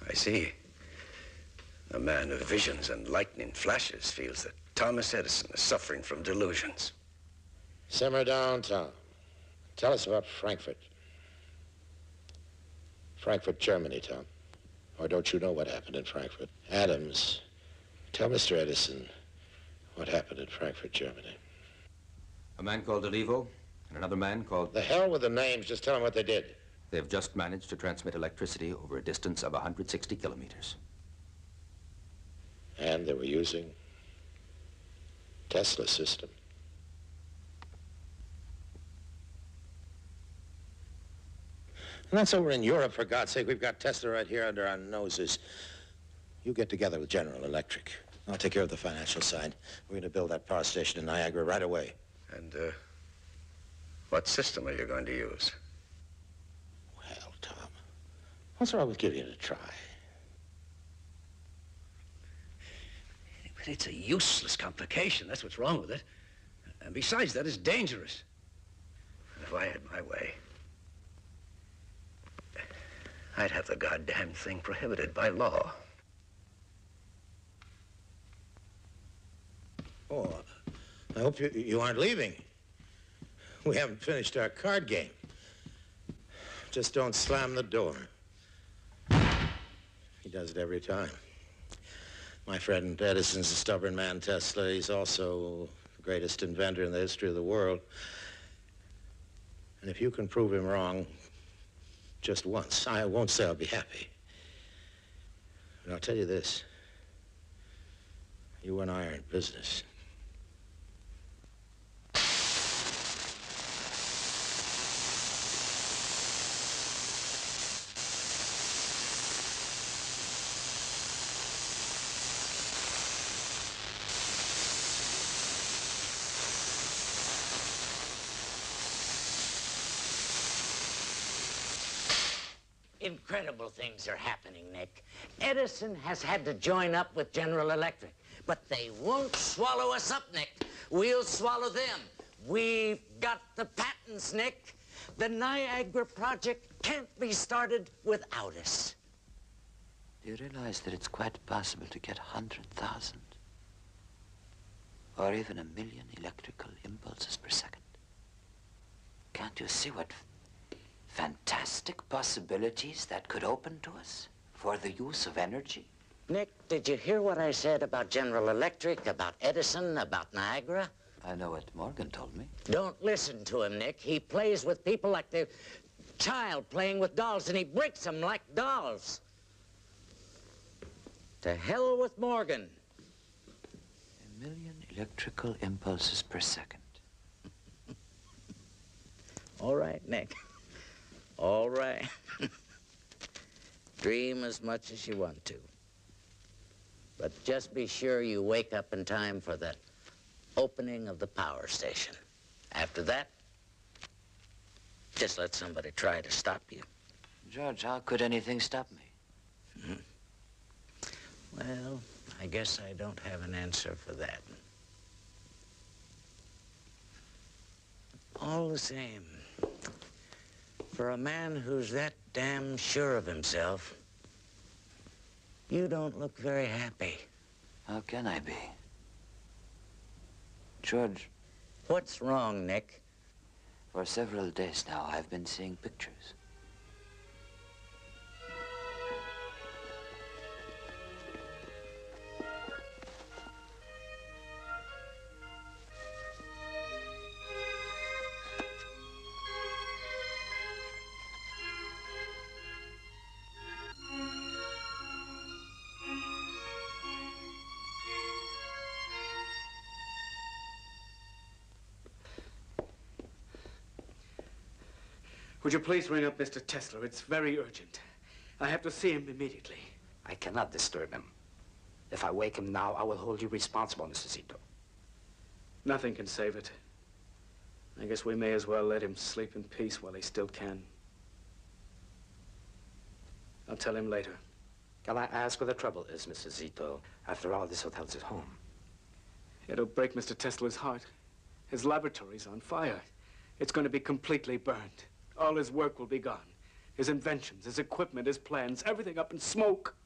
I see. A man of visions and lightning flashes feels that Thomas Edison is suffering from delusions. Simmer down, Tom. Tell us about Frankfurt. Frankfurt, Germany, Tom. Or don't you know what happened in Frankfurt? Adams, tell Mr. Edison what happened in Frankfurt, Germany. A man called Olivo and another man called... The hell with the names. Just tell them what they did. They've just managed to transmit electricity over a distance of 160 kilometers. And they were using Tesla's system. And that's over in Europe, for God's sake. We've got Tesla right here under our noses. You get together with General Electric. I'll take care of the financial side. We're going to build that power station in Niagara right away. And, what system are you going to use? Well, Tom, What's wrong with giving it a try? But it's a useless complication. That's what's wrong with it. And besides that, it's dangerous. If I had my way, I'd have the goddamn thing prohibited by law. Oh, I hope you aren't leaving. We haven't finished our card game. Just don't slam the door. He does it every time. My friend Edison's a stubborn man, Tesla. He's also the greatest inventor in the history of the world. And if you can prove him wrong just once, I won't say I'll be happy. But I'll tell you this. You and I are in business. Incredible things are happening, Nick. Edison has had to join up with General Electric, but they won't swallow us up, Nick. We'll swallow them. We've got the patents, Nick. The Niagara project can't be started without us. Do you realize that it's quite possible to get 100,000 or even 1,000,000 electrical impulses per second? Can't you see what fantastic possibilities that could open to us for the use of energy? Nick, did you hear what I said about General Electric, about Edison, about Niagara? I know what Morgan told me. Don't listen to him, Nick. He plays with people like the child playing with dolls, and he breaks them like dolls. To hell with Morgan. 1,000,000 electrical impulses per second. All right, Nick. All right. Dream as much as you want to. But just be sure you wake up in time for the opening of the power station. After that, just let somebody try to stop you. George, how could anything stop me? Well, I guess I don't have an answer for that. All the same, for a man who's that damn sure of himself, you don't look very happy. How can I be? George. What's wrong, Nick? For several days now, I've been seeing pictures. Would you please ring up Mr. Tesla? It's very urgent. I have to see him immediately. I cannot disturb him. If I wake him now, I will hold you responsible, Mr. Zito. Nothing can save it. I guess we may as well let him sleep in peace while he still can. I'll tell him later. Can I ask what the trouble is, Mr. Zito? After all, this hotel's his home. It'll break Mr. Tesla's heart. His laboratory's on fire. It's going to be completely burned. All his work will be gone. His inventions, his equipment, his plans, everything up in smoke.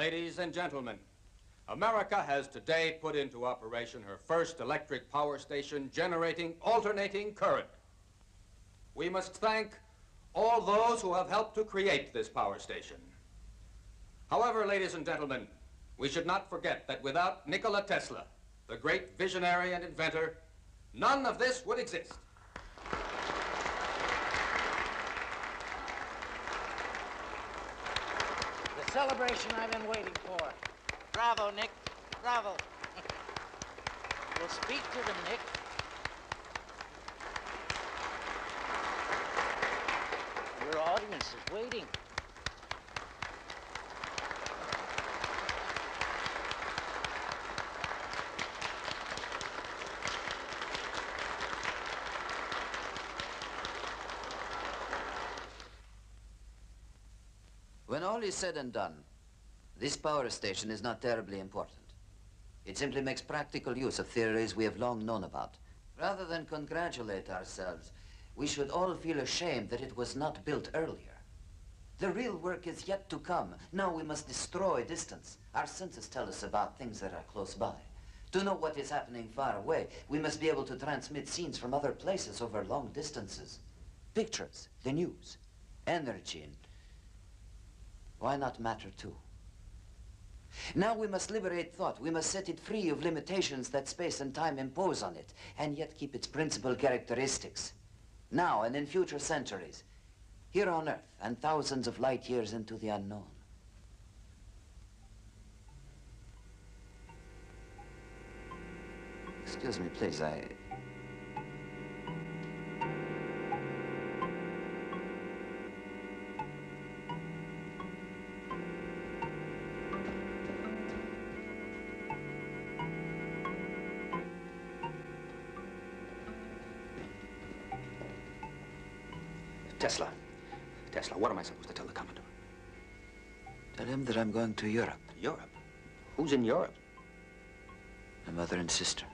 Ladies and gentlemen, America has today put into operation her first electric power station generating alternating current. We must thank all those who have helped to create this power station. However, ladies and gentlemen, we should not forget that without Nikola Tesla, the great visionary and inventor, none of this would exist. The celebration I've been waiting for. Bravo, Nick. Bravo. We'll speak to them, Nick. Your audience is waiting. When all is said and done, this power station is not terribly important. It simply makes practical use of theories we have long known about. Rather than congratulate ourselves, we should all feel ashamed that it was not built earlier. The real work is yet to come. Now we must destroy distance. Our senses tell us about things that are close by. To know what is happening far away, we must be able to transmit scenes from other places over long distances. Pictures, the news, energy, and why not matter too? Now we must liberate thought. We must set it free of limitations that space and time impose on it, and yet keep its principal characteristics. Now and in future centuries, here on Earth and thousands of light years into the unknown. Excuse me, please, Tesla, what am I supposed to tell the Commodore? Tell him that I'm going to Europe. Europe? Who's in Europe? My mother and sister.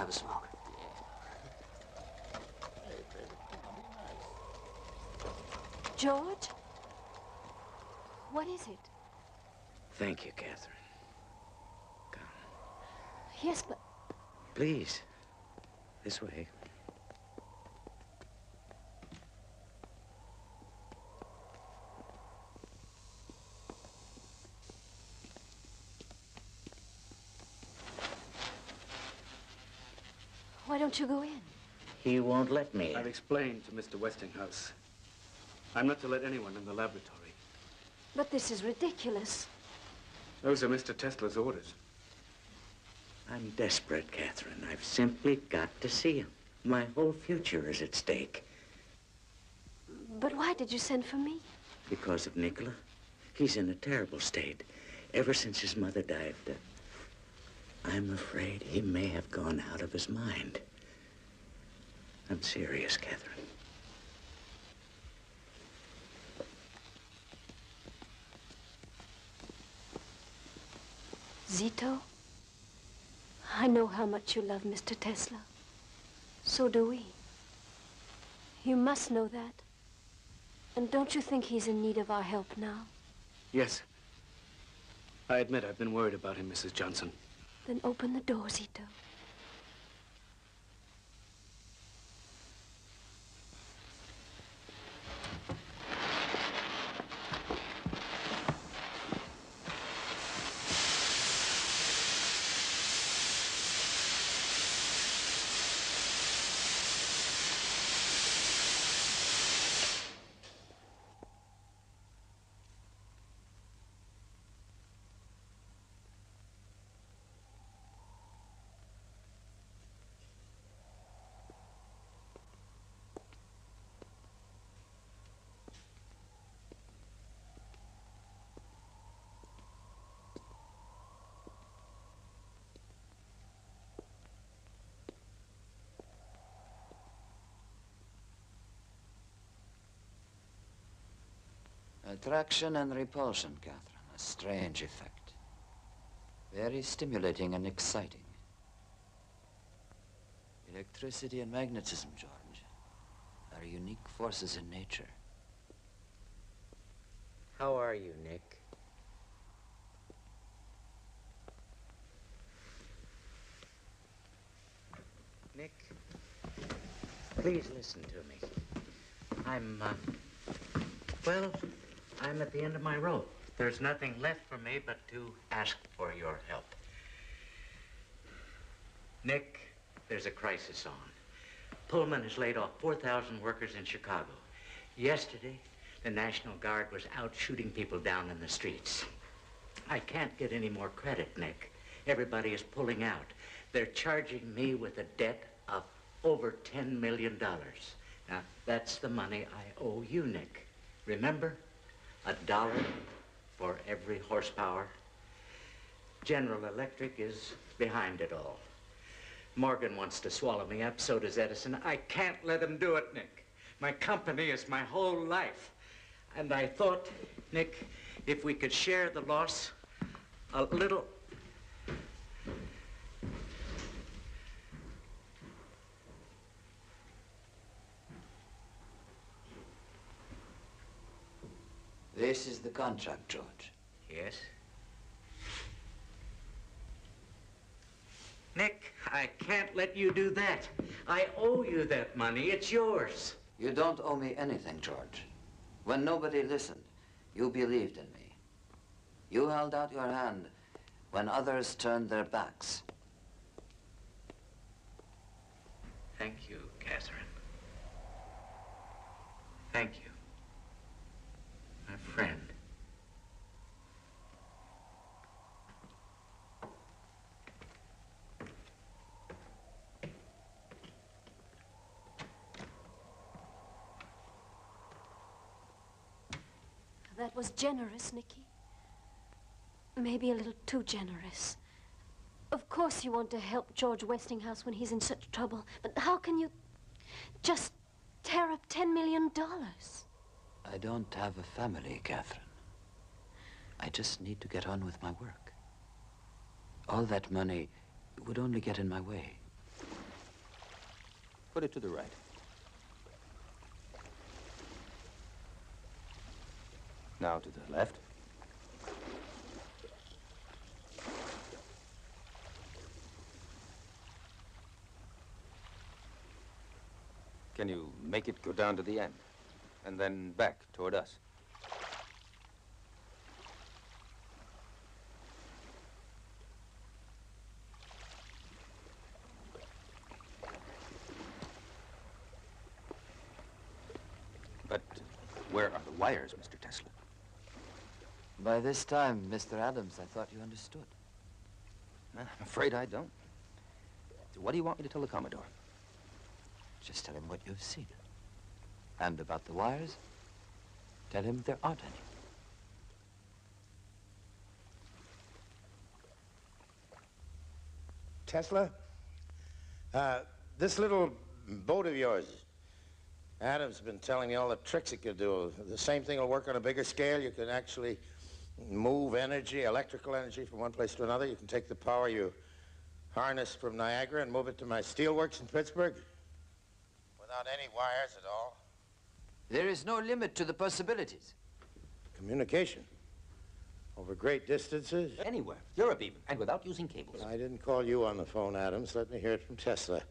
have a smoke? George? What is it? Thank you, Catherine. Yes, but... Please, this way. Why don't you go in? He won't let me. I've explained to Mr. Westinghouse. I'm not to let anyone in the laboratory. But this is ridiculous. Those are Mr. Tesla's orders. I'm desperate, Catherine. I've simply got to see him. My whole future is at stake. But why did you send for me? Because of Nikola. He's in a terrible state. Ever since his mother died, I'm afraid he may have gone out of his mind. I'm serious, Catherine. Zito, I know how much you love Mr. Tesla. So do we. You must know that. And don't you think he's in need of our help now? Yes. I admit I've been worried about him, Mrs. Johnson. Then open the door, Zito. Attraction and repulsion, Catherine. A strange effect. Very stimulating and exciting. Electricity and magnetism, George, are unique forces in nature. How are you, Nick? Nick, please listen to me. Well, I'm at the end of my rope. There's nothing left for me but to ask for your help. Nick, there's a crisis on. Pullman has laid off 4,000 workers in Chicago. Yesterday, the National Guard was out shooting people down in the streets. I can't get any more credit, Nick. Everybody is pulling out. They're charging me with a debt of over $10 million. Now, that's the money I owe you, Nick. Remember? $1 for every horsepower. General Electric is behind it all. Morgan wants to swallow me up, so does Edison. I can't let him do it, Nick. My company is my whole life. And I thought, Nick, if we could share the loss a little... This is the contract, George. Yes? Nick, I can't let you do that. I owe you that money. It's yours. You don't owe me anything, George. When nobody listened, you believed in me. You held out your hand when others turned their backs. Thank you, Catherine. Thank you. My friend. That was generous, Nicky. Maybe a little too generous. Of course you want to help George Westinghouse when he's in such trouble, but how can you just tear up $10 million? I don't have a family, Catherine. I just need to get on with my work. All that money would only get in my way. Put it to the right. Now to the left. Can you make it go down to the end? And then back toward us? But where are the wires, Mr. Tesla? By this time, Mr. Adams, I thought you understood. I'm afraid I don't. So what do you want me to tell the Commodore? Just tell him what you've seen. And about the wires, tell him there aren't any. Tesla, this little boat of yours, Adam's been telling me all the tricks it could do. The same thing will work on a bigger scale. You can actually move energy, electrical energy, from one place to another. You can take the power you harness from Niagara and move it to my steelworks in Pittsburgh without any wires at all. There is no limit to the possibilities. Communication over great distances. Anywhere, Europe even, and without using cables. I didn't call you on the phone, Adams. Let me hear it from Tesla.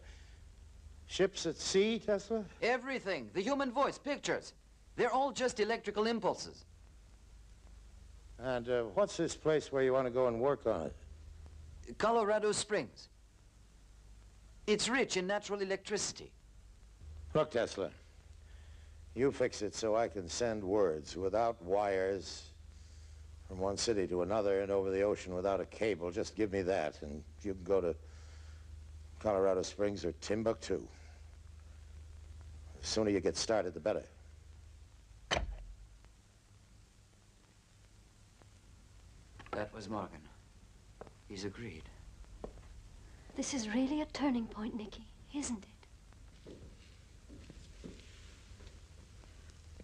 Ships at sea, Tesla? Everything. The human voice, pictures. They're all just electrical impulses. And what's this place where you want to go and work on it? Colorado Springs. It's rich in natural electricity. Look, Tesla, you fix it so I can send words without wires from one city to another and over the ocean without a cable. Just give me that, and you can go to Colorado Springs or Timbuktu. The sooner you get started, the better. That was Morgan. He's agreed. This is really a turning point, Nicky, isn't it?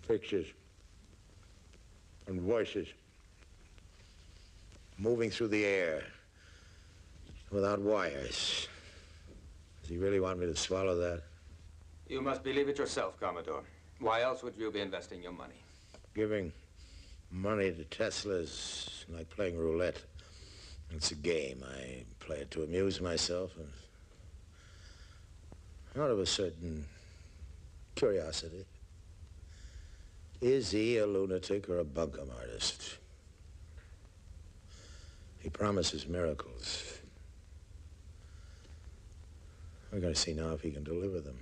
Pictures and voices moving through the air without wires. Does he really want me to swallow that? You must believe it yourself, Commodore. Why else would you be investing your money? Giving money to Tesla is like playing roulette. It's a game. I play it to amuse myself and out of a certain curiosity. Is he a lunatic or a bunkum artist? He promises miracles. We're going to see now if he can deliver them.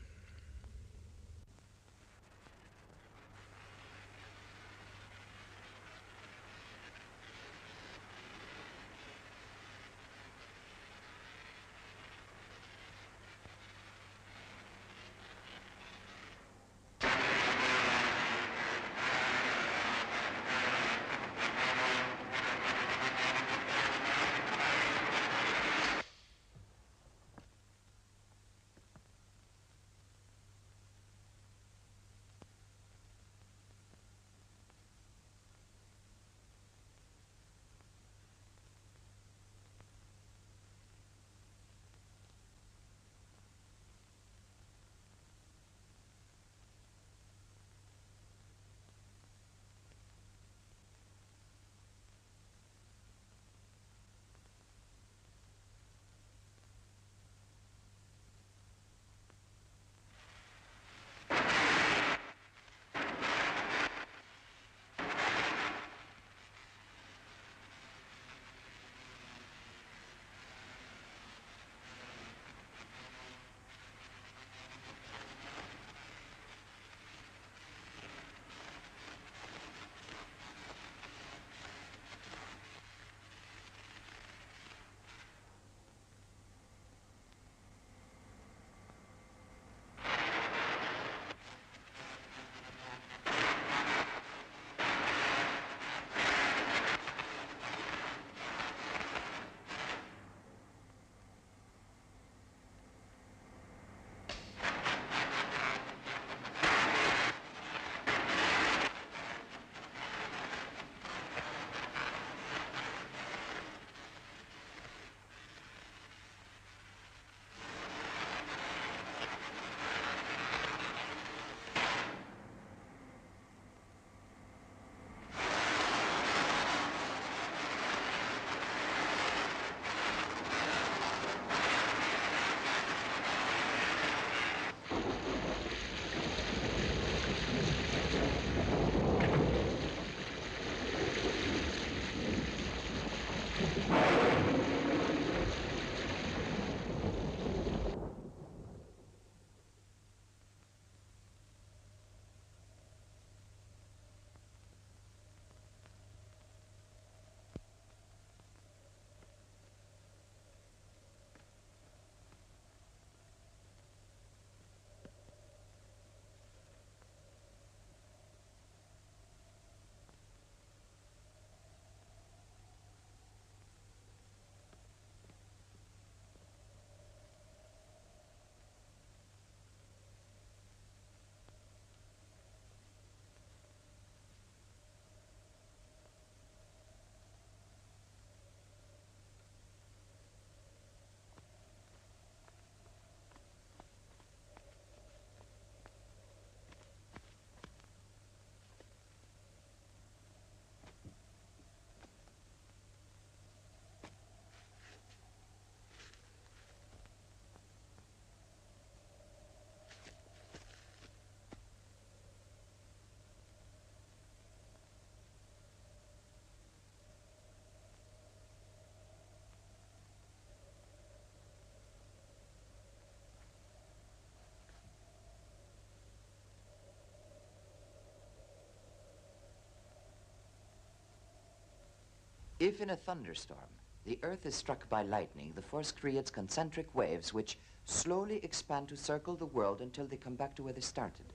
If in a thunderstorm, the Earth is struck by lightning, the force creates concentric waves which slowly expand to circle the world until they come back to where they started.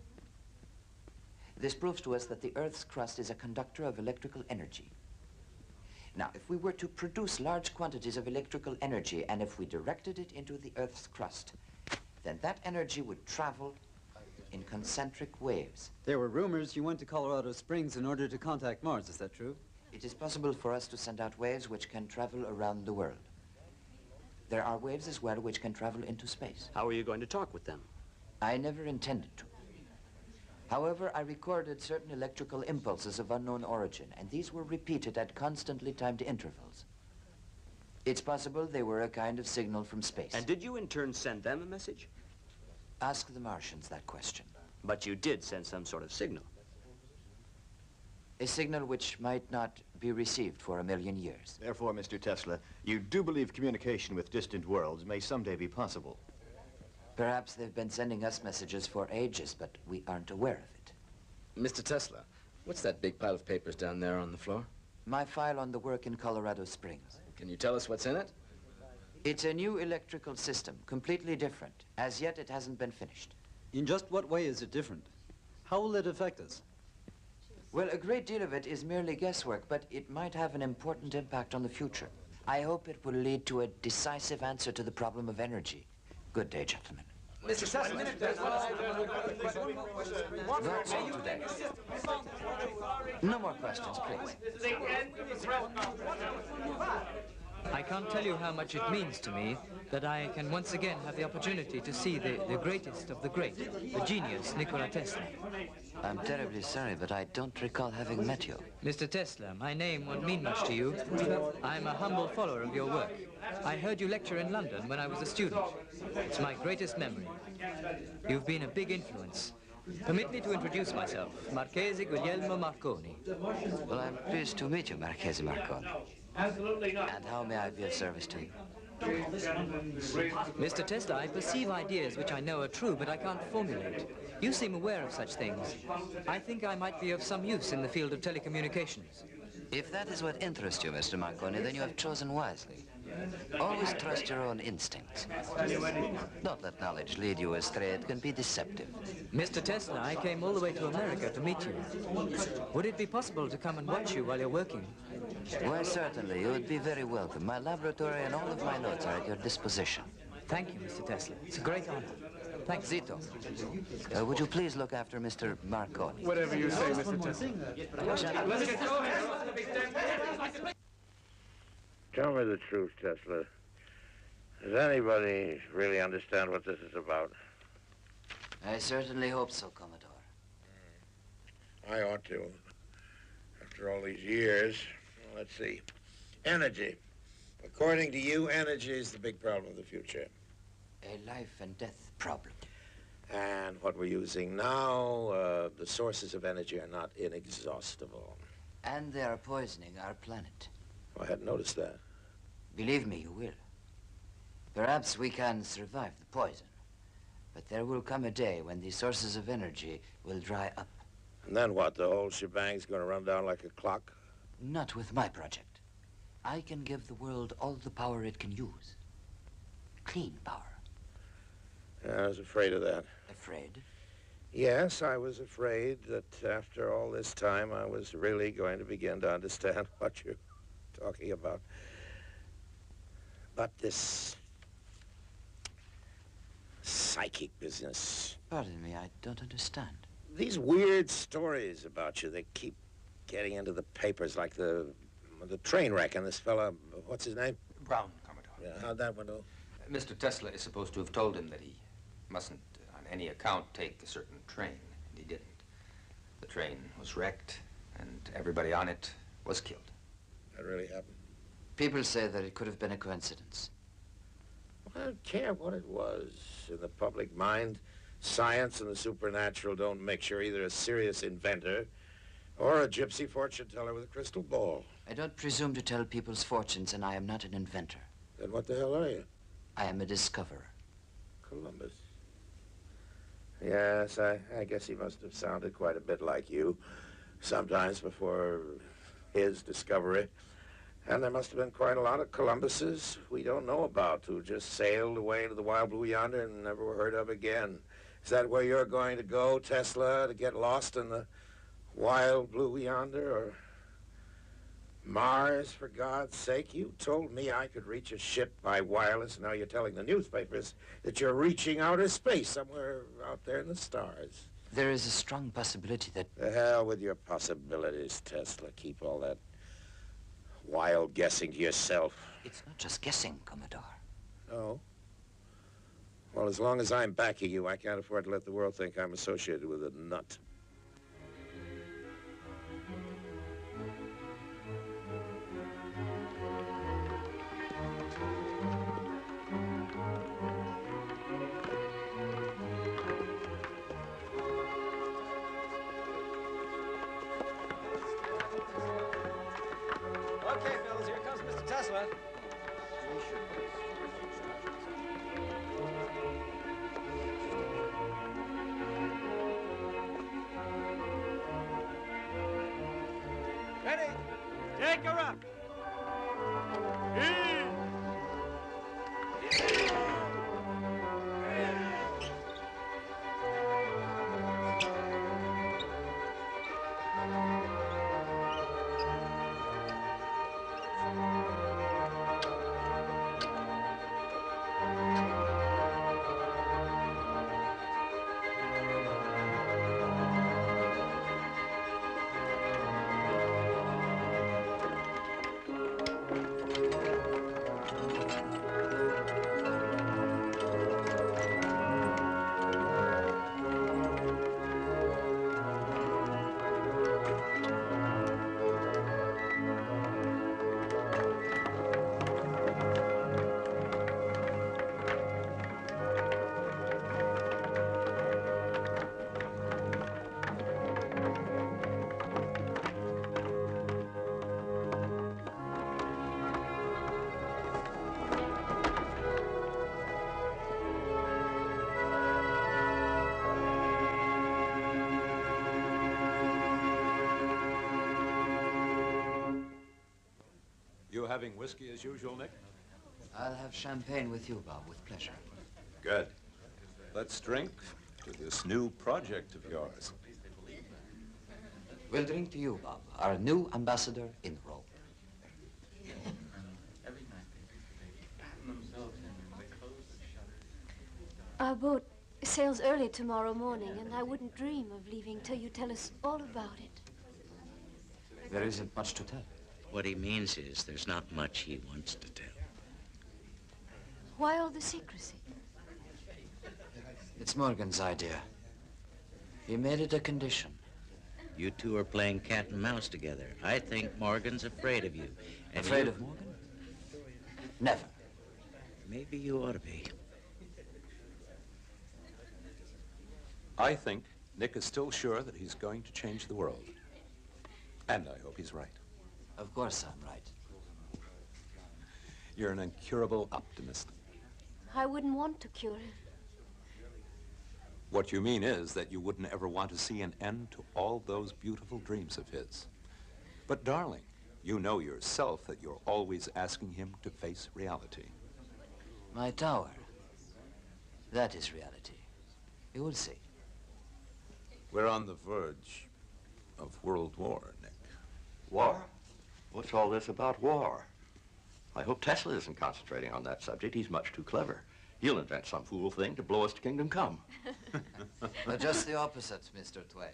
This proves to us that the Earth's crust is a conductor of electrical energy. Now, if we were to produce large quantities of electrical energy and if we directed it into the Earth's crust, then that energy would travel in concentric waves. There were rumors you went to Colorado Springs in order to contact Mars. Is that true? It is possible for us to send out waves which can travel around the world. There are waves as well which can travel into space. How are you going to talk with them? I never intended to. However, I recorded certain electrical impulses of unknown origin, and these were repeated at constantly timed intervals. It's possible they were a kind of signal from space. And did you in turn send them a message? Ask the Martians that question. But you did send some sort of signal. A signal which might not be received for 1,000,000 years. Therefore, Mr. Tesla, you do believe communication with distant worlds may someday be possible. Perhaps they've been sending us messages for ages, but we aren't aware of it. Mr. Tesla, what's that big pile of papers down there on the floor? My file on the work in Colorado Springs. Can you tell us what's in it? It's a new electrical system, completely different. As yet, it hasn't been finished. In just what way is it different? How will it affect us? Well, a great deal of it is merely guesswork, but it might have an important impact on the future. I hope it will lead to a decisive answer to the problem of energy. Good day, gentlemen. Mr. Tesla, That's all today. No more questions, please. I can't tell you how much it means to me that I can once again have the opportunity to see the greatest of the great, the genius, Nikola Tesla. I'm terribly sorry, but I don't recall having met you. Mr. Tesla, my name won't mean much to you. I'm a humble follower of your work. I heard you lecture in London when I was a student. It's my greatest memory. You've been a big influence. Permit me to introduce myself, Marchese Guglielmo Marconi. Well, I'm pleased to meet you, Marchese Marconi. Absolutely not. And how may I be of service to you? Mr. Tesla, I perceive ideas which I know are true, but I can't formulate. You seem aware of such things. I think I might be of some use in the field of telecommunications. If that is what interests you, Mr. Marconi, then you have chosen wisely. Always trust your own instincts. Don't let knowledge lead you astray. It can be deceptive. Mr. Tesla, I came all the way to America to meet you. Would it be possible to come and watch you while you're working? Well, certainly. You would be very welcome. My laboratory and all of my notes are at your disposition. Thank you, Mr. Tesla. It's a great honor. Thanks. Zito, would you please look after Mr. Marconi? Whatever you say, Mr. Tesla. Let's get going. Tell me the truth, Tesla. Does anybody really understand what this is about? I certainly hope so, Commodore. I ought to. After all these years. Well, let's see. Energy. According to you, energy is the big problem of the future. A life and death problem. And what we're using now, the sources of energy are not inexhaustible. And they are poisoning our planet. I hadn't noticed that. Believe me, you will. Perhaps we can survive the poison. But there will come a day when these sources of energy will dry up. And then what? The whole shebang's going to run down like a clock? Not with my project. I can give the world all the power it can use. Clean power. Yeah, I was afraid of that. Afraid? Yes, I was afraid that after all this time, I was really going to begin to understand what you're talking about. But this psychic business. Pardon me, I don't understand. These weird stories about you, they keep getting into the papers like the train wreck and this fella, what's his name? Brown, Commodore. Yeah, how'd that one go? Mr. Tesla is supposed to have told him that he mustn't, on any account, take a certain train, and he didn't. The train was wrecked, and everybody on it was killed. That really happened? People say that it could have been a coincidence. I don't care what it was. In the public mind, science and the supernatural don't make you either a serious inventor or a gypsy fortune teller with a crystal ball. I don't presume to tell people's fortunes, and I am not an inventor. Then what the hell are you? I am a discoverer. Columbus. Yes, I guess he must have sounded quite a bit like you sometimes before his discovery. And there must have been quite a lot of Columbuses we don't know about who just sailed away to the wild blue yonder and never were heard of again. Is that where you're going to go, Tesla, to get lost in the wild blue yonder, or Mars, for God's sake? You told me I could reach a ship by wireless, and now you're telling the newspapers that you're reaching outer space somewhere out there in the stars. There is a strong possibility that... The hell with your possibilities, Tesla. Keep all that wild guessing to yourself. It's not just guessing, Commodore. No? Well, as long as I'm backing you, I can't afford to let the world think I'm associated with a nut. Okay, fellas, here comes Mr. Tesla. Ready? Take her up. You having whiskey as usual, Nick? I'll have champagne with you, Bob, with pleasure. Good. Let's drink to this new project of yours. We'll drink to you, Bob, our new ambassador in Rome. Our boat sails early tomorrow morning, and I wouldn't dream of leaving till you tell us all about it. There isn't much to tell. What he means is there's not much he wants to tell. Why all the secrecy? It's Morgan's idea. He made it a condition. You two are playing cat and mouse together. I think Morgan's afraid of you. And Afraid of Morgan? Never. Maybe you ought to be. I think Nick is still sure that he's going to change the world. And I hope he's right. Of course I'm right. You're an incurable optimist. I wouldn't want to cure him. What you mean is that you wouldn't ever want to see an end to all those beautiful dreams of his. But darling, you know yourself that you're always asking him to face reality. My tower. That is reality. You will see. We're on the verge of World War, Nick. War? What's all this about war? I hope Tesla isn't concentrating on that subject. He's much too clever. He'll invent some fool thing to blow us to kingdom come. But just the opposite, Mr. Twain.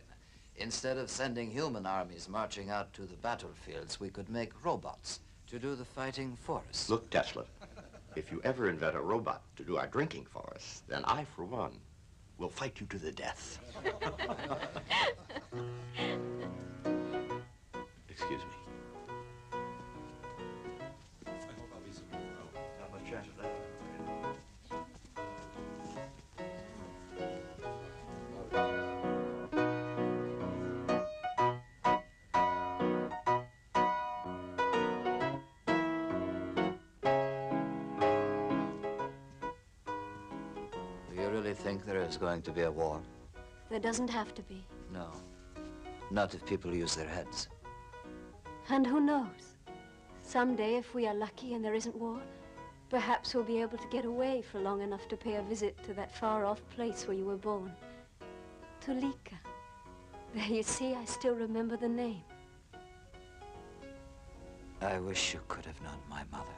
Instead of sending human armies marching out to the battlefields, we could make robots to do the fighting for us. Look, Tesla, if you ever invent a robot to do our drinking for us, then I, for one, will fight you to the death. Excuse me. Not much chance of that. Do you really think there is going to be a war? There doesn't have to be. No. Not if people use their heads. And who knows? Someday, if we are lucky and there isn't war, perhaps we'll be able to get away for long enough to pay a visit to that far-off place where you were born. To Lika. There, you see, I still remember the name. I wish you could have known my mother.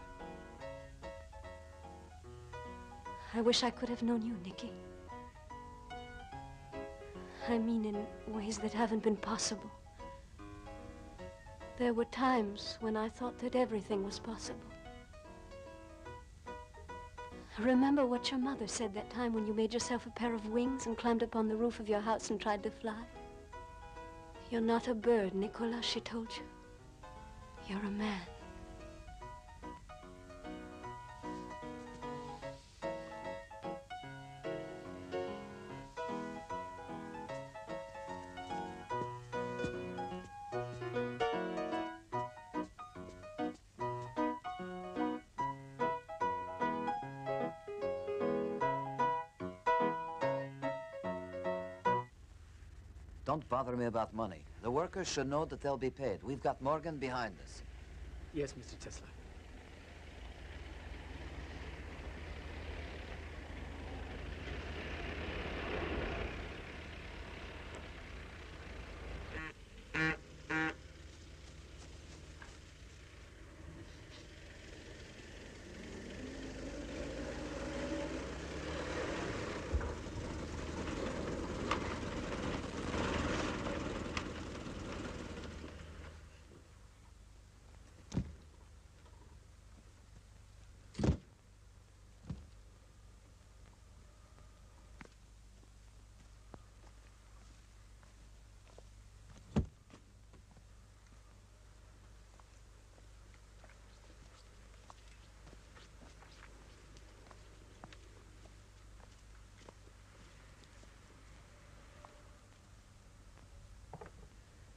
I wish I could have known you, Nicky. I mean in ways that haven't been possible. There were times when I thought that everything was possible. Remember what your mother said that time when you made yourself a pair of wings and climbed up on the roof of your house and tried to fly? You're not a bird, Nicolas, she told you. You're a man. Don't bother me about money. The workers should know that they'll be paid. We've got Morgan behind us. Yes, Mr. Tesla.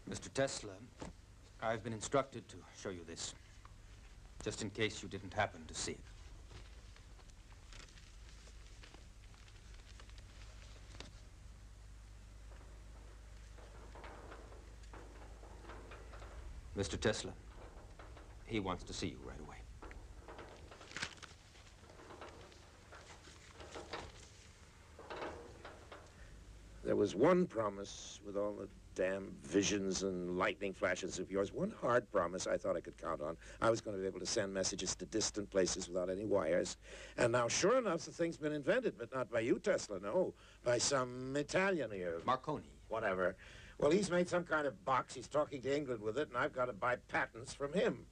Mr. Tesla, I've been instructed to show you this, just in case you didn't happen to see it. Mr. Tesla, he wants to see you right away. There was one promise with all the damn visions and lightning flashes of yours, one hard promise I thought I could count on. I was going to be able to send messages to distant places without any wires. And now, sure enough, the thing's been invented, but not by you, Tesla, no. By some Italian here. Marconi. Whatever. Well, he's made some kind of box. He's talking to England with it, and I've got to buy patents from him.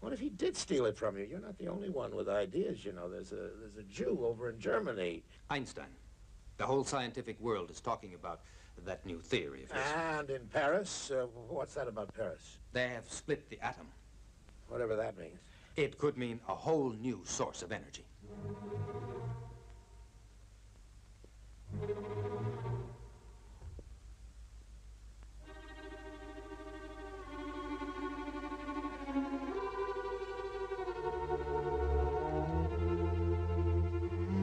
What if he did steal it from you? You're not the only one with ideas, you know. There's a Jew over in Germany. Einstein. The whole scientific world is talking about that new theory of his. And in Paris? What's that about Paris? They have split the atom. Whatever that means. It could mean a whole new source of energy.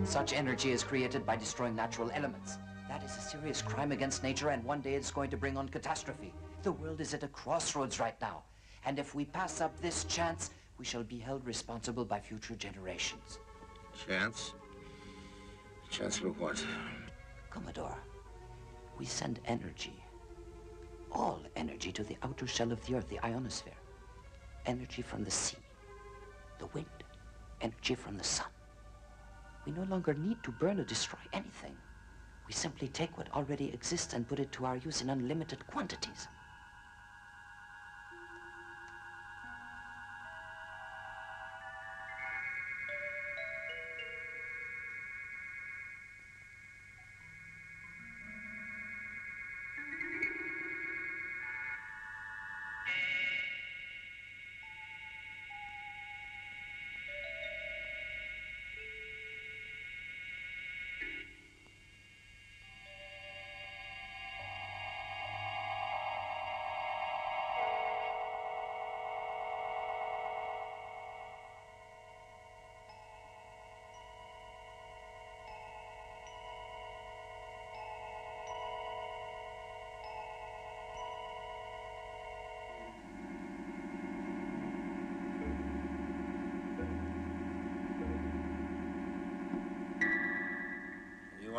Such energy is created by destroying natural elements. That is a serious crime against nature, and one day it's going to bring on catastrophe. The world is at a crossroads right now, and if we pass up this chance, we shall be held responsible by future generations. Chance? Chance for what? Commodore, we send energy, all energy, to the outer shell of the Earth, the ionosphere. Energy from the sea, the wind, energy from the sun. We no longer need to burn or destroy anything. We simply take what already exists and put it to our use in unlimited quantities.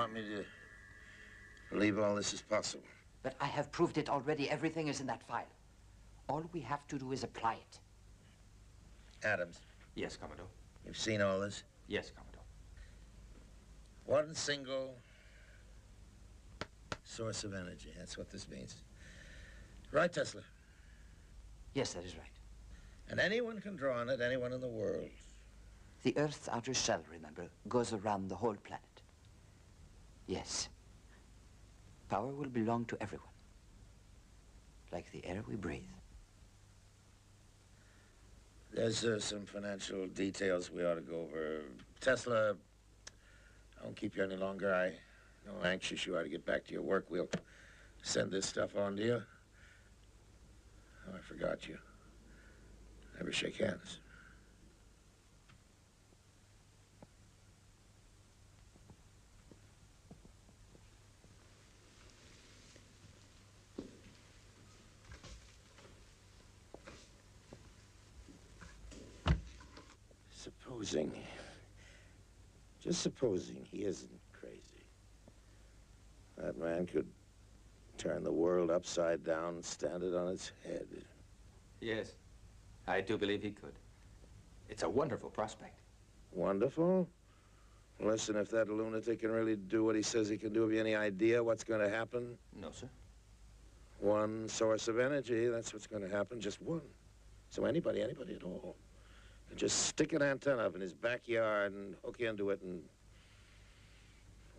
want me to believe all this is possible? But I have proved it already. Everything is in that file. All we have to do is apply it. Adams. Yes, Commodore. You've seen all this? Yes, Commodore. One single source of energy. That's what this means. Right, Tesla? Yes, that is right. And anyone can draw on it, anyone in the world. The Earth's outer shell, remember, goes around the whole planet. Yes. Power will belong to everyone. Like the air we breathe. There's some financial details we ought to go over. Tesla, I won't keep you any longer. I know how anxious you are to get back to your work. We'll send this stuff on to you. Oh, I forgot you. Never shake hands. Just supposing he isn't crazy. That man could turn the world upside down and stand it on its head. Yes, I do believe he could. It's a wonderful prospect. Wonderful? Listen, if that lunatic can really do what he says he can do, have you any idea what's going to happen? No, sir. One source of energy, that's what's going to happen, just one. So anybody at all. And just stick an antenna up in his backyard and hook into it, and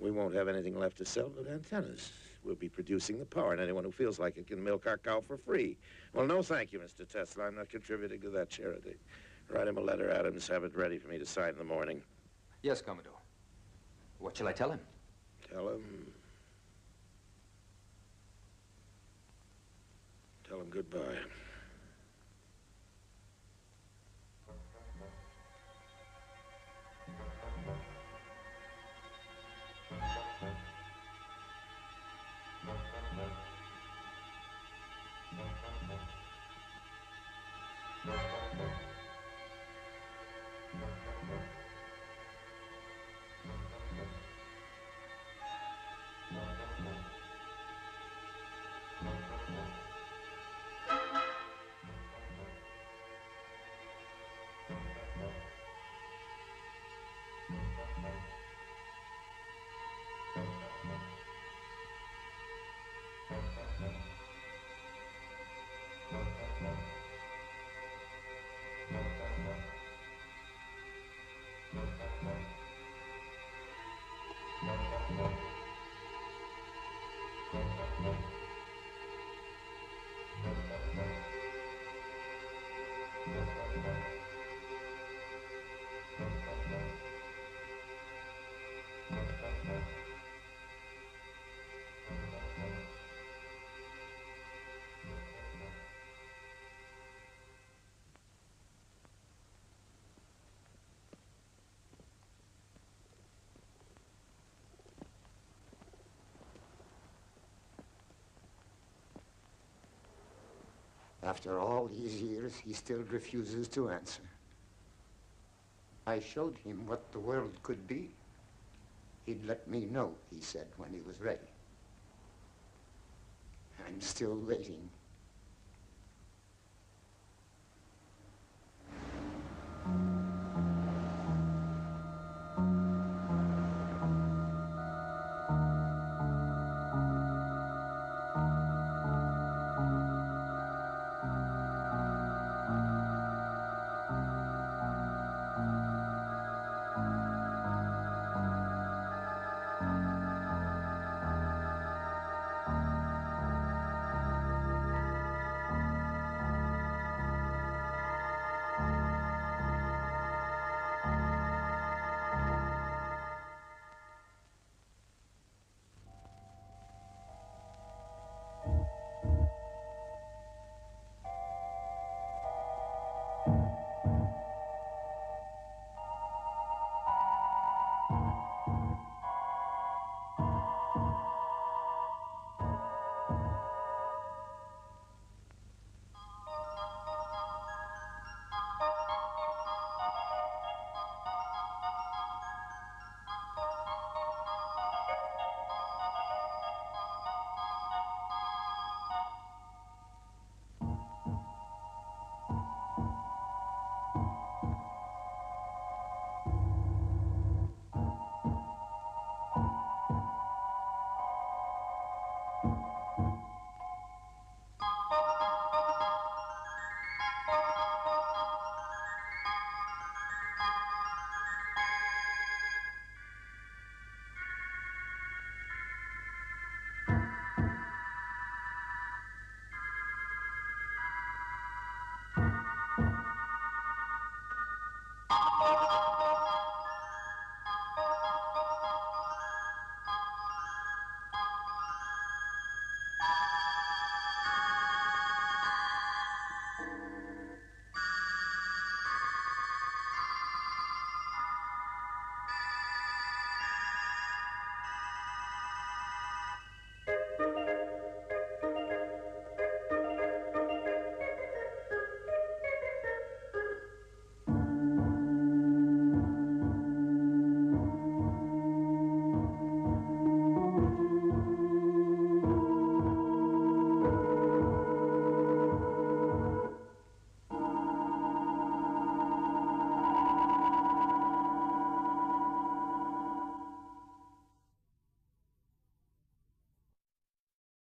we won't have anything left to sell but antennas. We'll be producing the power, and anyone who feels like it can milk our cow for free. Well, no thank you, Mr. Tesla. I'm not contributing to that charity. Write him a letter, Adams. Have it ready for me to sign in the morning. Yes, Commodore. What shall I tell him? Tell him goodbye. After all these years, he still refuses to answer. I showed him what the world could be. He'd let me know, he said, when he was ready. I'm still waiting.